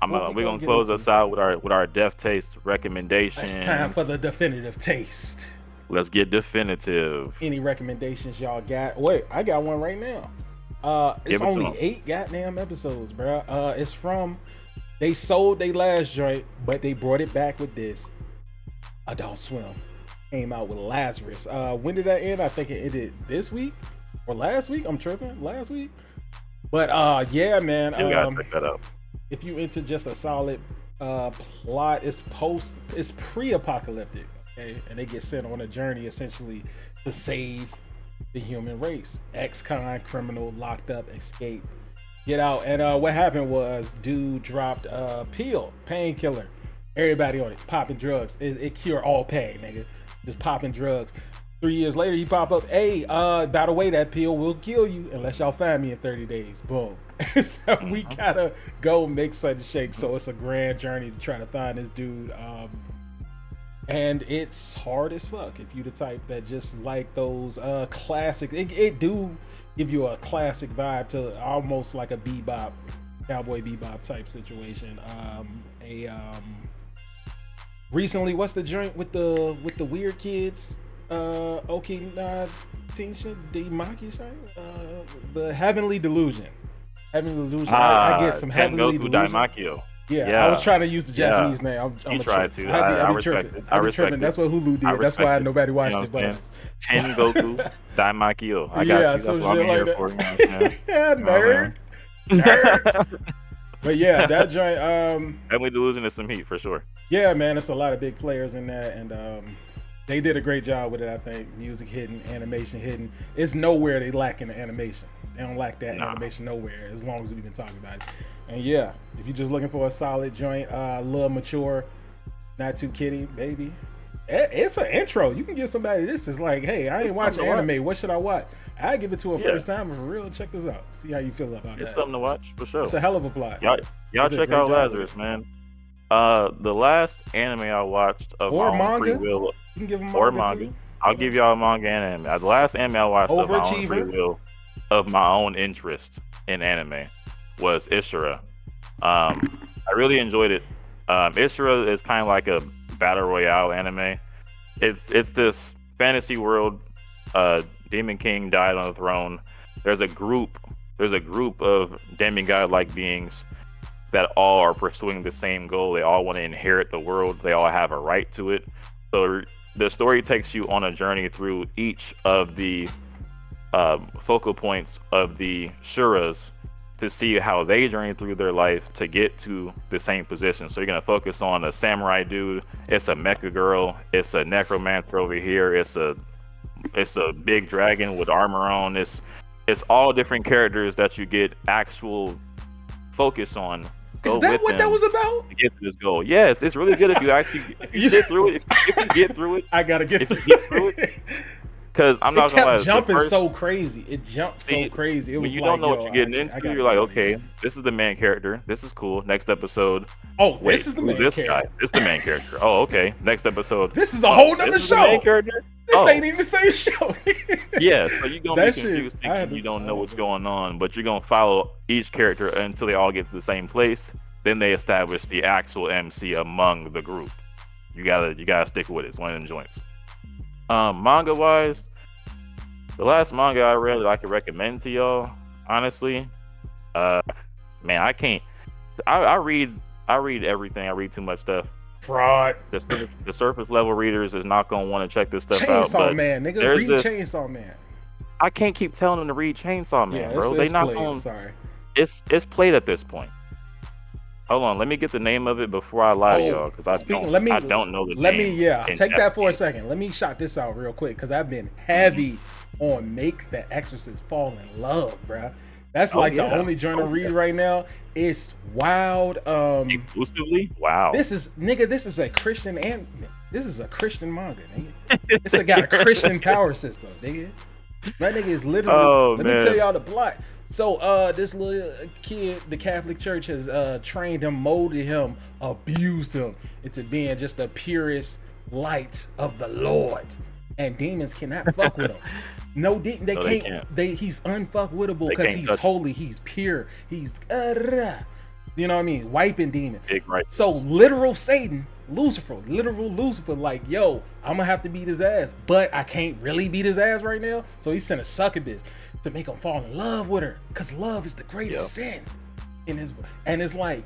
Speaker 2: we're gonna close us out with our Death Taste recommendations.
Speaker 1: It's time for the definitive taste.
Speaker 2: Let's get definitive.
Speaker 1: Any recommendations y'all got? Wait, I got one right now. It's only 8 goddamn episodes, bro. It's from they sold their last joint, but they brought it back with this. Adult Swim came out with Lazarus. When did that end? I think it ended this week or last week. I'm tripping. Last week. But yeah, man.
Speaker 2: You gotta check that out.
Speaker 1: If you into just a solid plot, it's pre-apocalyptic, okay? And they get sent on a journey essentially to save the human race. Ex-con criminal locked up, escape, get out. And what happened was dude dropped a pill, painkiller. Everybody on it, popping drugs. It cure all pain, nigga. Just popping drugs. 3 years later, he pop up, hey, by the way, that pill will kill you unless y'all find me in 30 days. Boom. So we gotta go make such a shake. So it's a grand journey to try to find this dude. And it's hard as fuck if you the type that just like those classic. It do give you a classic vibe to almost like a bebop, cowboy bebop type situation. Recently, what's the joint with the weird kids? The Heavenly Delusion. Heavenly Delusion. I get some Heavenly Delusion.
Speaker 2: Daimakyo.
Speaker 1: Yeah, I was trying to use the Japanese name.
Speaker 2: You tried to. I respect it. I respect it.
Speaker 1: That's what Hulu did. That's why nobody watched it. But
Speaker 2: Tengoku Daimakyo. I got you. That's what I'm here for.
Speaker 1: Yeah, nerd. Nerd. But yeah, that joint.
Speaker 2: Heavenly Delusion is some heat for sure.
Speaker 1: Yeah, man, it's a lot of big players in that, and they did a great job with it. I think music hidden, animation hidden. It's nowhere they lack in the animation. They don't lack that animation nowhere. As long as we've been talking about it. And yeah, if you're just looking for a solid joint, a little mature, not too kiddie, baby. It's an intro. You can give somebody this. It's like, hey, I ain't watching anime. What should I watch? I give it to a first time for real. Check this out. See how you feel about that.
Speaker 2: It's something to watch for sure.
Speaker 1: It's a hell of a plot.
Speaker 2: Y'all check out Lazarus, man. The last anime I watched of my own free will,
Speaker 1: you can give them
Speaker 2: manga. Too. I'll give y'all manga and anime. The last anime I watched of my own free will, of my own interest in anime, was Ishura. I really enjoyed it. Ishura is kind of like a battle royale anime. It's this fantasy world. Demon King died on the throne. There's a group of demigod-like beings that all are pursuing the same goal. They all want to inherit the world. They all have a right to it. So the story takes you on a journey through each of the focal points of the Shuras to see how they journey through their life to get to the same position. So you're gonna focus on a samurai dude. It's a mecha girl. It's a necromancer over here. It's a big dragon with armor on. It's all different characters that you get actual focus on.
Speaker 1: Is that what that was about?
Speaker 2: To get to this goal. Yes, it's really good if you actually sit through it. If you get through it,
Speaker 1: I gotta get
Speaker 2: through it. Because I'm
Speaker 1: It
Speaker 2: not gonna lie,
Speaker 1: kept
Speaker 2: the
Speaker 1: jumping
Speaker 2: first,
Speaker 1: so crazy. It jumped so
Speaker 2: see,
Speaker 1: crazy. It
Speaker 2: when
Speaker 1: was
Speaker 2: you
Speaker 1: like,
Speaker 2: don't know what
Speaker 1: yo,
Speaker 2: you're getting
Speaker 1: I
Speaker 2: into,
Speaker 1: gotta
Speaker 2: you're like,
Speaker 1: go.
Speaker 2: okay, this is the main character. This is cool. Next episode,
Speaker 1: Oh,
Speaker 2: wait,
Speaker 1: this is the
Speaker 2: who's
Speaker 1: main
Speaker 2: this guy?
Speaker 1: character.
Speaker 2: This is the main character. Oh, okay. Next episode,
Speaker 1: This is a
Speaker 2: oh,
Speaker 1: whole
Speaker 2: this
Speaker 1: nother
Speaker 2: is the main
Speaker 1: show.
Speaker 2: character.
Speaker 1: This
Speaker 2: Oh,
Speaker 1: ain't even the same show.
Speaker 2: yeah. So you're gonna be
Speaker 1: That shit,
Speaker 2: confused
Speaker 1: I had
Speaker 2: thinking you
Speaker 1: to.
Speaker 2: don't know
Speaker 1: Oh,
Speaker 2: what's
Speaker 1: man.
Speaker 2: going on, but you're gonna follow each character until they all get to the same place. Then they establish the actual MC among the group. You gotta stick with it. It's one of them joints. Manga wise, the last manga I read that I could recommend to y'all, honestly, man, I can't. I read everything. I read too much stuff.
Speaker 1: Fraud.
Speaker 2: The surface level readers is not gonna want to check this stuff out.
Speaker 1: Chainsaw
Speaker 2: But
Speaker 1: Man, nigga.
Speaker 2: there's
Speaker 1: Read
Speaker 2: this.
Speaker 1: Chainsaw Man.
Speaker 2: I can't keep telling them to read Chainsaw Man,
Speaker 1: Yeah,
Speaker 2: bro.
Speaker 1: it's
Speaker 2: They not
Speaker 1: played.
Speaker 2: going.
Speaker 1: Sorry.
Speaker 2: It's played at this point. Hold on, let me get the name of it before I lie to y'all, because I don't know the name.
Speaker 1: Take that for a second. Let me shout this out real quick, because I've been heavy on Make the Exorcist Fall in Love, bruh. That's
Speaker 2: Oh,
Speaker 1: like
Speaker 2: yeah.
Speaker 1: the only journal
Speaker 2: Oh,
Speaker 1: read
Speaker 2: yeah.
Speaker 1: right now. It's wild.
Speaker 2: Exclusively? Wow.
Speaker 1: This is a Christian manga, nigga. It's got a Christian power system, nigga. That nigga is literally.
Speaker 2: Oh,
Speaker 1: let
Speaker 2: man.
Speaker 1: me tell y'all the plot. So, this little kid, the Catholic Church has trained him, molded him, abused him into being just the purest light of the Lord. And demons cannot fuck with him. No, they can't. He's unfuckwittable because he's holy. He's pure. He's you know what I mean, wiping demons.
Speaker 2: Big right.
Speaker 1: So literal Satan, Lucifer, like, yo, I'm gonna have to beat his ass, but I can't really beat his ass right now. So he sent a succubus to make him fall in love with her, cause love is the greatest sin. And it's like,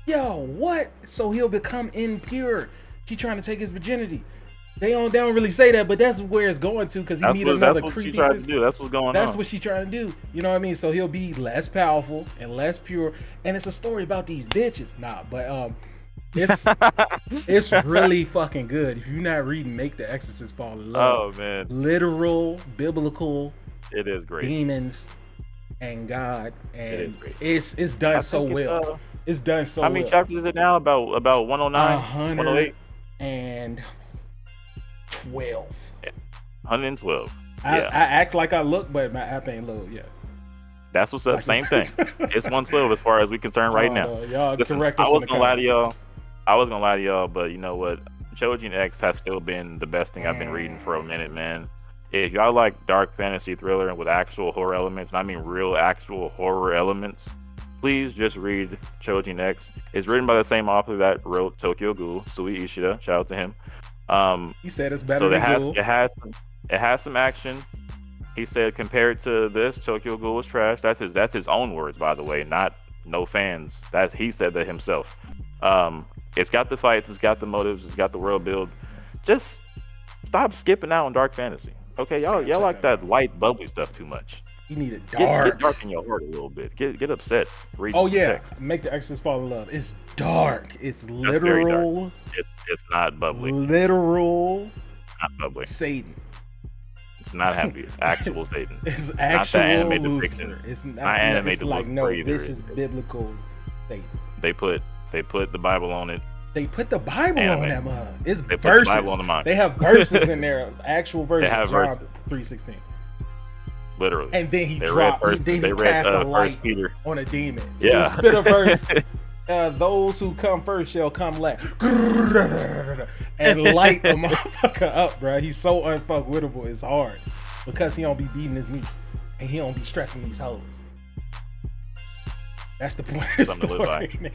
Speaker 1: yo, what? So he'll become impure. She trying to take his virginity. They don't really say that, but that's where it's going to, because he need another creepy.
Speaker 2: That's what she tried to do. That's what's going on.
Speaker 1: That's what she's trying to do. You know what I mean? So he'll be less powerful and less pure. And it's a story about these bitches. Nah, but it's really fucking good. If you're not reading Make the Exorcist Fall in Love.
Speaker 2: Oh man.
Speaker 1: Literal, biblical.
Speaker 2: It is great.
Speaker 1: Demons and God, and
Speaker 2: it's
Speaker 1: done so well. It's done so well.
Speaker 2: How many chapters is it now? About 109, 108?
Speaker 1: 112.
Speaker 2: 112.
Speaker 1: I act like I look, but my app ain't low yet.
Speaker 2: That's what's up. Same thing. It's 112 as far as we concerned right now.
Speaker 1: Y'all
Speaker 2: Listen,
Speaker 1: correct us.
Speaker 2: I was gonna lie to y'all, but you know what? Chojin X has still been the best thing I've been reading for a minute, man. If y'all like dark fantasy thriller with actual horror elements, and I mean real actual horror elements, please just read Chojin X. It's written by the same author that wrote Tokyo Ghoul, Sui Ishida. Shout out to him.
Speaker 1: He said it's better
Speaker 2: so
Speaker 1: than Ghoul.
Speaker 2: It has some action. He said compared to this, Tokyo Ghoul is trash. That's his own words, by the way, not no fans. He said that himself. It's got the fights, it's got the motives, it's got the world build. Just stop skipping out on dark fantasy. Okay, y'all like that light, bubbly stuff too much.
Speaker 1: You need it dark.
Speaker 2: Get dark in your heart a little bit. Get upset.
Speaker 1: Oh yeah, text. Make the Exorcist Fall in Love. It's dark. It's literal.
Speaker 2: Dark. It's not bubbly.
Speaker 1: Literal.
Speaker 2: Not bubbly.
Speaker 1: Satan.
Speaker 2: It's not happy. It's actual Satan.
Speaker 1: It's actual
Speaker 2: not the anime
Speaker 1: Lucifer.
Speaker 2: depiction.
Speaker 1: It's not
Speaker 2: anime
Speaker 1: it's like no. This is biblical Satan.
Speaker 2: They put the Bible on it.
Speaker 1: They put the Bible on that mug. It's
Speaker 2: they
Speaker 1: verses.
Speaker 2: Put the Bible on the mug.
Speaker 1: They have verses in there. Actual verses.
Speaker 2: They have
Speaker 1: John
Speaker 2: verses.
Speaker 1: 3:16.
Speaker 2: Literally.
Speaker 1: And then he dropped. Then he cast a light
Speaker 2: Peter.
Speaker 1: on a demon.
Speaker 2: Yeah.
Speaker 1: He spit a verse. Those who come first shall come last. And light the motherfucker up, bro. He's so unfuckwittable. It's hard because he don't be beating his meat and he don't be stressing these hoes. That's the point. Of
Speaker 2: something
Speaker 1: the
Speaker 2: to
Speaker 1: story.
Speaker 2: live by.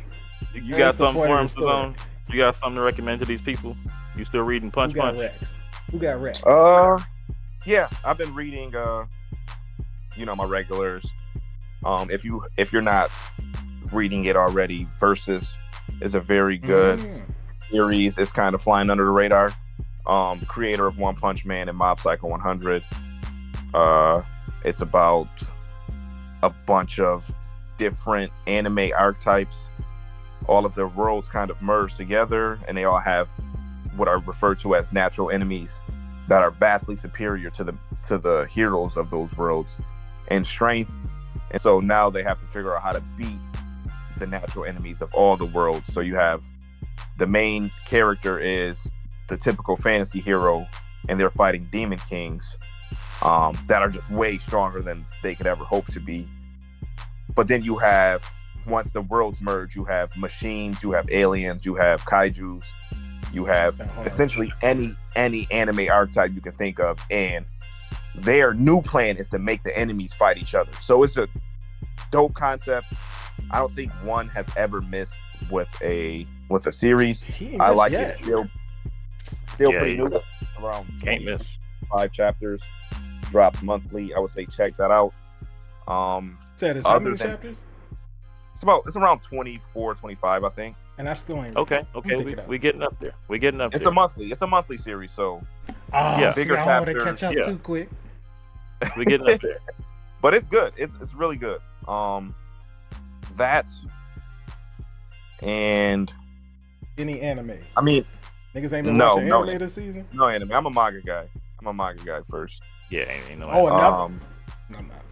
Speaker 2: You got something for him, Stallone? You got something to recommend to these people? You still reading Punch Punch?
Speaker 1: Who got Rex?
Speaker 3: Yeah, I've been reading. My regulars. If you're not reading it already, Versus is a very good series. It's kind of flying under the radar. Creator of One Punch Man and Mob Psycho 100. It's about a bunch of different anime archetypes. All of their worlds kind of merge together, and they all have what are referred to as natural enemies that are vastly superior to the heroes of those worlds in strength. And so now they have to figure out how to beat the natural enemies of all the worlds. So you have the main character is the typical fantasy hero and they're fighting demon kings that are just way stronger than they could ever hope to be. But then you have, once the worlds merge, you have machines, you have aliens, you have kaijus, you have essentially any anime archetype you can think of, and their new plan is to make the enemies fight each other. So it's a dope concept. I don't think one has ever missed with a series. I like it. Still pretty new. Around
Speaker 2: Can't miss.
Speaker 3: 5 chapters, drops monthly. I would say check that out.
Speaker 1: Said it's how many chapters?
Speaker 3: It's around 24, 25, I think.
Speaker 1: And I still ain't.
Speaker 2: Okay. We getting up there.
Speaker 3: It's a monthly series, so
Speaker 1: bigger chapters. I catch up too quick.
Speaker 2: We getting up there.
Speaker 3: But it's good. It's really good. That and
Speaker 1: any anime.
Speaker 3: I mean,
Speaker 1: niggas ain't been watching anime this season.
Speaker 3: No anime. I'm a manga guy. First.
Speaker 2: Yeah, ain't no.
Speaker 1: Oh, another. No, I'm not.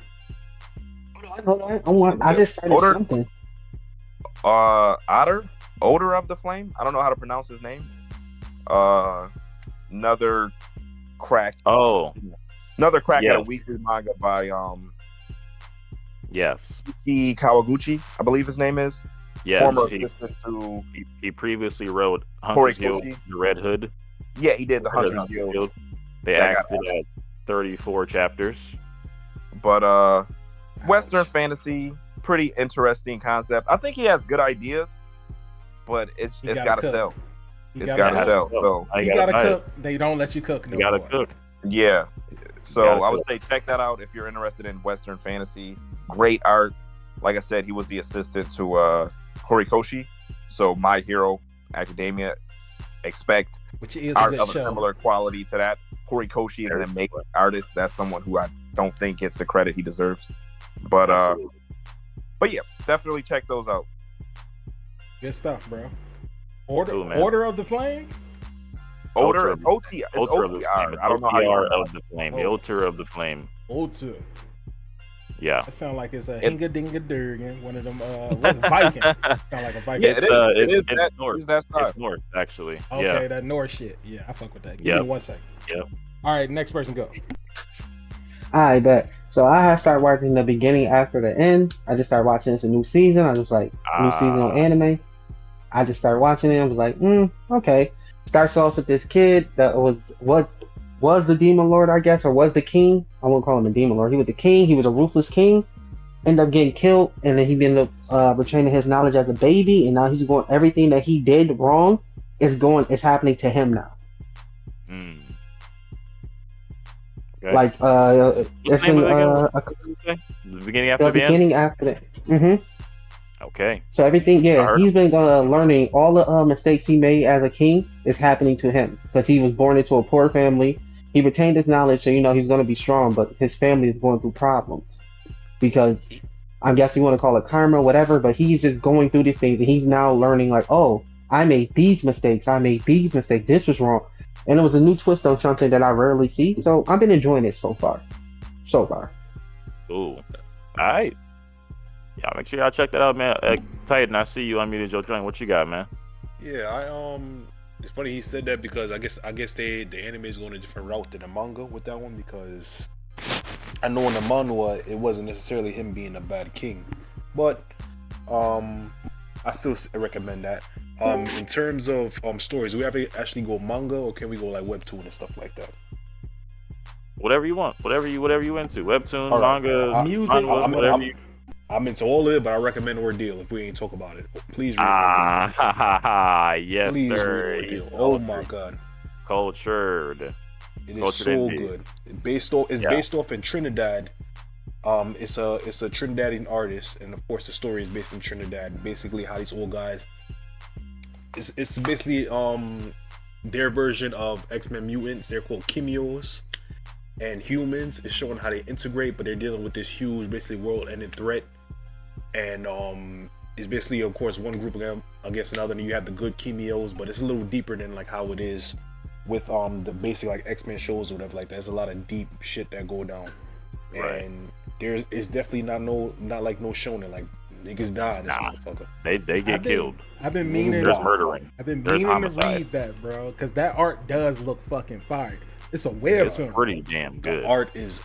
Speaker 4: Hold on. I just started something.
Speaker 3: Odor of the Flame. I don't know how to pronounce his name. Another crack. Another crack at a weekly manga by
Speaker 2: Yes.
Speaker 3: Yuki Kawaguchi, I believe his name is.
Speaker 2: Yes.
Speaker 3: Former assistant to.
Speaker 2: He previously wrote Hunter's Guild, The Red Hood.
Speaker 3: Yeah, he did the Hunter's Guild.
Speaker 2: They axed it at 34 chapters.
Speaker 3: But Western fantasy, pretty interesting concept. I think he has good ideas, but it's gotta sell. It's gotta sell. So
Speaker 1: you gotta cook. They don't let you cook.
Speaker 2: You gotta cook.
Speaker 3: Yeah. So I would say check that out if you're interested in Western fantasy. Great art. Like I said, he was the assistant to Horikoshi. So My Hero Academia. Expect
Speaker 1: which is
Speaker 3: art of a similar quality to that. Horikoshi is an amazing artist. That's someone who I don't think gets the credit he deserves. But yeah, definitely check those out.
Speaker 1: Good stuff, bro. Order of the Flame?
Speaker 3: Odor is OTR. I don't know how you
Speaker 2: of the Flame. The Altar of the Flame.
Speaker 1: Altar.
Speaker 2: Yeah.
Speaker 1: That sounds like it's a Hinga-Dinga-Durgan, one of them, what's Viking? Sound like a Viking.
Speaker 3: Yeah, it's North.
Speaker 2: It's North, actually.
Speaker 1: Okay, that North shit. Yeah, I fuck with that. Give me 1 second.
Speaker 2: Yep.
Speaker 1: All right, next person go.
Speaker 4: I bet. So I have started watching the beginning after the end. I just started watching this a new season. I was like, new season on anime. I just started watching it. I was like, okay. Starts off with this kid that was the demon lord, I guess, or was the king. I won't call him a demon lord. He was a king. He was a ruthless king. Ended up getting killed, and then he ended up retaining his knowledge as a baby, and now he's going. Everything that he did wrong is happening to him now.
Speaker 2: Okay.
Speaker 4: Like it's been
Speaker 2: the beginning after the
Speaker 4: beginning after that.
Speaker 2: Okay.
Speaker 4: So everything, he's been learning all the mistakes he made as a king is happening to him because he was born into a poor family. He retained his knowledge, so he's going to be strong, but his family is going through problems because I guess you want to call it karma, whatever. But he's just going through these things, and he's now learning like, oh, I made these mistakes. This was wrong, and it was a new twist on something that I rarely see. So I've been enjoying it so far.
Speaker 2: Ooh, all right. Yeah, make sure y'all check that out, man. Titan, I see you unmuted your joint. What you got, man?
Speaker 5: Yeah, it's funny he said that because I guess the anime is going a different route than the manga with that one because I know in the manga it wasn't necessarily him being a bad king, but I still recommend that. In terms of stories, do we ever actually go manga or can we go like webtoon and stuff like that?
Speaker 2: Whatever you want, whatever you into, webtoon, manga,
Speaker 1: music,
Speaker 2: whatever you.
Speaker 5: I'm into all of it, but I recommend Ordeal if we ain't talk about it. Please read
Speaker 2: Ordeal. Yes,
Speaker 5: please
Speaker 2: sir.
Speaker 5: Read Ordeal. Oh my god.
Speaker 2: Cultured.
Speaker 5: It is so good. Based off in Trinidad. It's a Trinidadian artist, and of course the story is based in Trinidad. Basically, how these old guys. It's basically their version of X-Men mutants. They're called Chemios. And humans is showing how they integrate, but they're dealing with this huge, basically world-ending threat. And it's basically, of course, one group against another, and you have the good Chemios, but it's a little deeper than like how it is with the basic like X-Men shows or whatever. Like there's a lot of deep shit that go down,
Speaker 2: right.
Speaker 5: And it's definitely not like no shonen. Like niggas die. This motherfucker.
Speaker 2: They get killed.
Speaker 1: I've been meaning.
Speaker 2: There's murdering.
Speaker 1: I've been meaning to read that, bro, because that art does look fucking fire. It's a webtoon.
Speaker 2: It's pretty damn good.
Speaker 5: The art is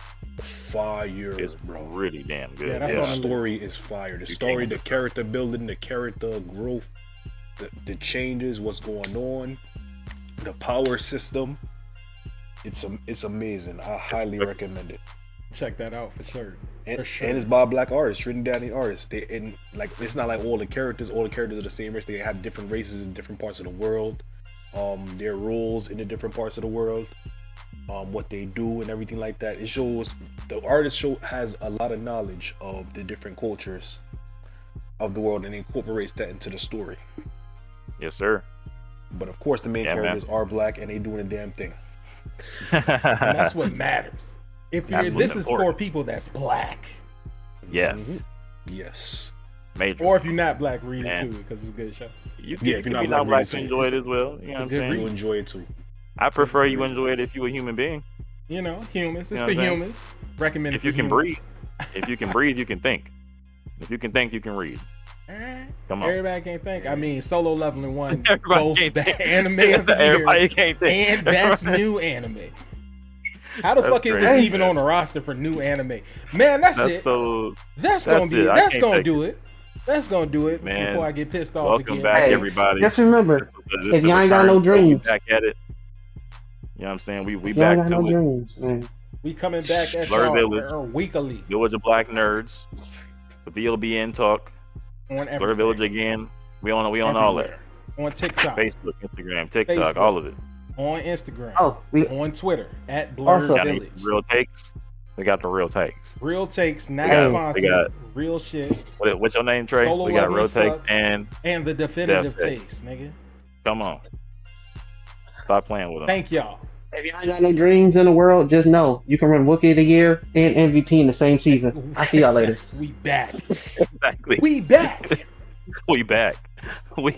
Speaker 5: fire,
Speaker 2: It's
Speaker 5: bro.
Speaker 2: really damn good.
Speaker 1: Yeah, that's
Speaker 5: The
Speaker 1: on the
Speaker 5: story is fire. The
Speaker 2: You
Speaker 5: story,
Speaker 2: can't-
Speaker 5: the character building, the character growth, the changes, what's going on, the power system. It's amazing. I highly recommend it.
Speaker 1: Check that out for sure.
Speaker 5: And,
Speaker 1: For sure.
Speaker 5: and it's by black artists, Trinidadian artists. It's not like all the characters are the same race. They have different races in different parts of the world. Their roles in the different parts of the world. What they do and everything like that. It shows the artist has a lot of knowledge of the different cultures of the world and incorporates that into the story.
Speaker 2: Yes, sir.
Speaker 5: But of course, the main
Speaker 2: Yeah, man.
Speaker 5: characters are black and they doing a damn thing.
Speaker 1: And that's what matters. If you're,
Speaker 2: That's what's
Speaker 1: this is for
Speaker 2: important.
Speaker 1: people that's black,
Speaker 2: Yes.
Speaker 5: Mhm. Yes.
Speaker 2: Major.
Speaker 1: or if you're not black, read it
Speaker 2: Man.
Speaker 1: too because it's a good show.
Speaker 2: You can,
Speaker 5: Yeah,
Speaker 2: you
Speaker 5: if
Speaker 2: can
Speaker 5: you're
Speaker 2: be
Speaker 5: not
Speaker 2: not
Speaker 5: black,
Speaker 2: black to
Speaker 5: read it.
Speaker 2: enjoy it as well. You know what I'm
Speaker 1: It's a good
Speaker 2: saying?
Speaker 1: read.
Speaker 5: You enjoy it too.
Speaker 2: I prefer you enjoy it if you're a human being.
Speaker 1: You know, humans. It's
Speaker 2: You know
Speaker 1: for
Speaker 2: what I'm saying?
Speaker 1: humans. Recommended
Speaker 2: If you
Speaker 1: for
Speaker 2: can
Speaker 1: humans.
Speaker 2: breathe, if you can breathe, you can think. If you can think, you can read. Come on.
Speaker 1: Everybody can't think. I mean, Solo Leveling won
Speaker 2: Everybody
Speaker 1: both
Speaker 2: can't
Speaker 1: the
Speaker 2: think.
Speaker 1: anime of the
Speaker 2: Everybody
Speaker 1: year
Speaker 2: can't think.
Speaker 1: and best new anime. How the
Speaker 2: That's
Speaker 1: fuck it was
Speaker 2: crazy.
Speaker 1: even on the roster for new anime? Man, that's
Speaker 2: That's
Speaker 1: it.
Speaker 2: so.
Speaker 1: That's
Speaker 2: that's
Speaker 1: gonna be.
Speaker 2: it. I
Speaker 1: That's
Speaker 2: can't
Speaker 1: gonna
Speaker 2: take
Speaker 1: do it. That's gonna do it
Speaker 2: Man,
Speaker 1: before I get pissed off
Speaker 2: Welcome
Speaker 1: again.
Speaker 2: back,
Speaker 4: Hey,
Speaker 2: everybody.
Speaker 4: Just remember,
Speaker 2: This
Speaker 4: if
Speaker 2: the
Speaker 4: y'all ain't got
Speaker 2: return,
Speaker 4: no
Speaker 2: so we
Speaker 4: dreams.
Speaker 2: back at it. You know what I'm saying? We
Speaker 4: y'all ain't
Speaker 2: back
Speaker 4: got
Speaker 2: to
Speaker 4: no
Speaker 2: it.
Speaker 4: dreams, man.
Speaker 1: We coming back at
Speaker 2: Blur
Speaker 1: y'all
Speaker 2: Village.
Speaker 1: weekly
Speaker 2: Village of Black Nerds. The VLBN talk.
Speaker 1: on
Speaker 2: Blur
Speaker 1: everything.
Speaker 2: Village again. We on all that.
Speaker 1: Everywhere. On TikTok,
Speaker 2: Facebook, Instagram, TikTok,
Speaker 1: Facebook.
Speaker 2: all of it.
Speaker 1: on Instagram,
Speaker 4: Oh, we
Speaker 1: on Twitter at Blur
Speaker 4: Also-
Speaker 2: Got any
Speaker 1: Village.
Speaker 2: real takes? We got the real takes.
Speaker 1: Real takes, not
Speaker 4: Hey.
Speaker 1: sponsored.
Speaker 2: We got-
Speaker 1: Real shit
Speaker 2: What's your name, Trey?
Speaker 1: Solo
Speaker 2: we got real
Speaker 1: Leveling
Speaker 2: takes
Speaker 1: sucks.
Speaker 2: and
Speaker 1: and the definitive
Speaker 2: Def Take.
Speaker 1: takes, nigga.
Speaker 2: come on. Stop playing with them.
Speaker 1: Thank y'all.
Speaker 4: If y'all ain't got no dreams in the world, just know you can run Rookie of the Year and MVP in the same season. I'll see y'all later.
Speaker 1: We back.
Speaker 2: Exactly.
Speaker 1: We back.
Speaker 2: We back. We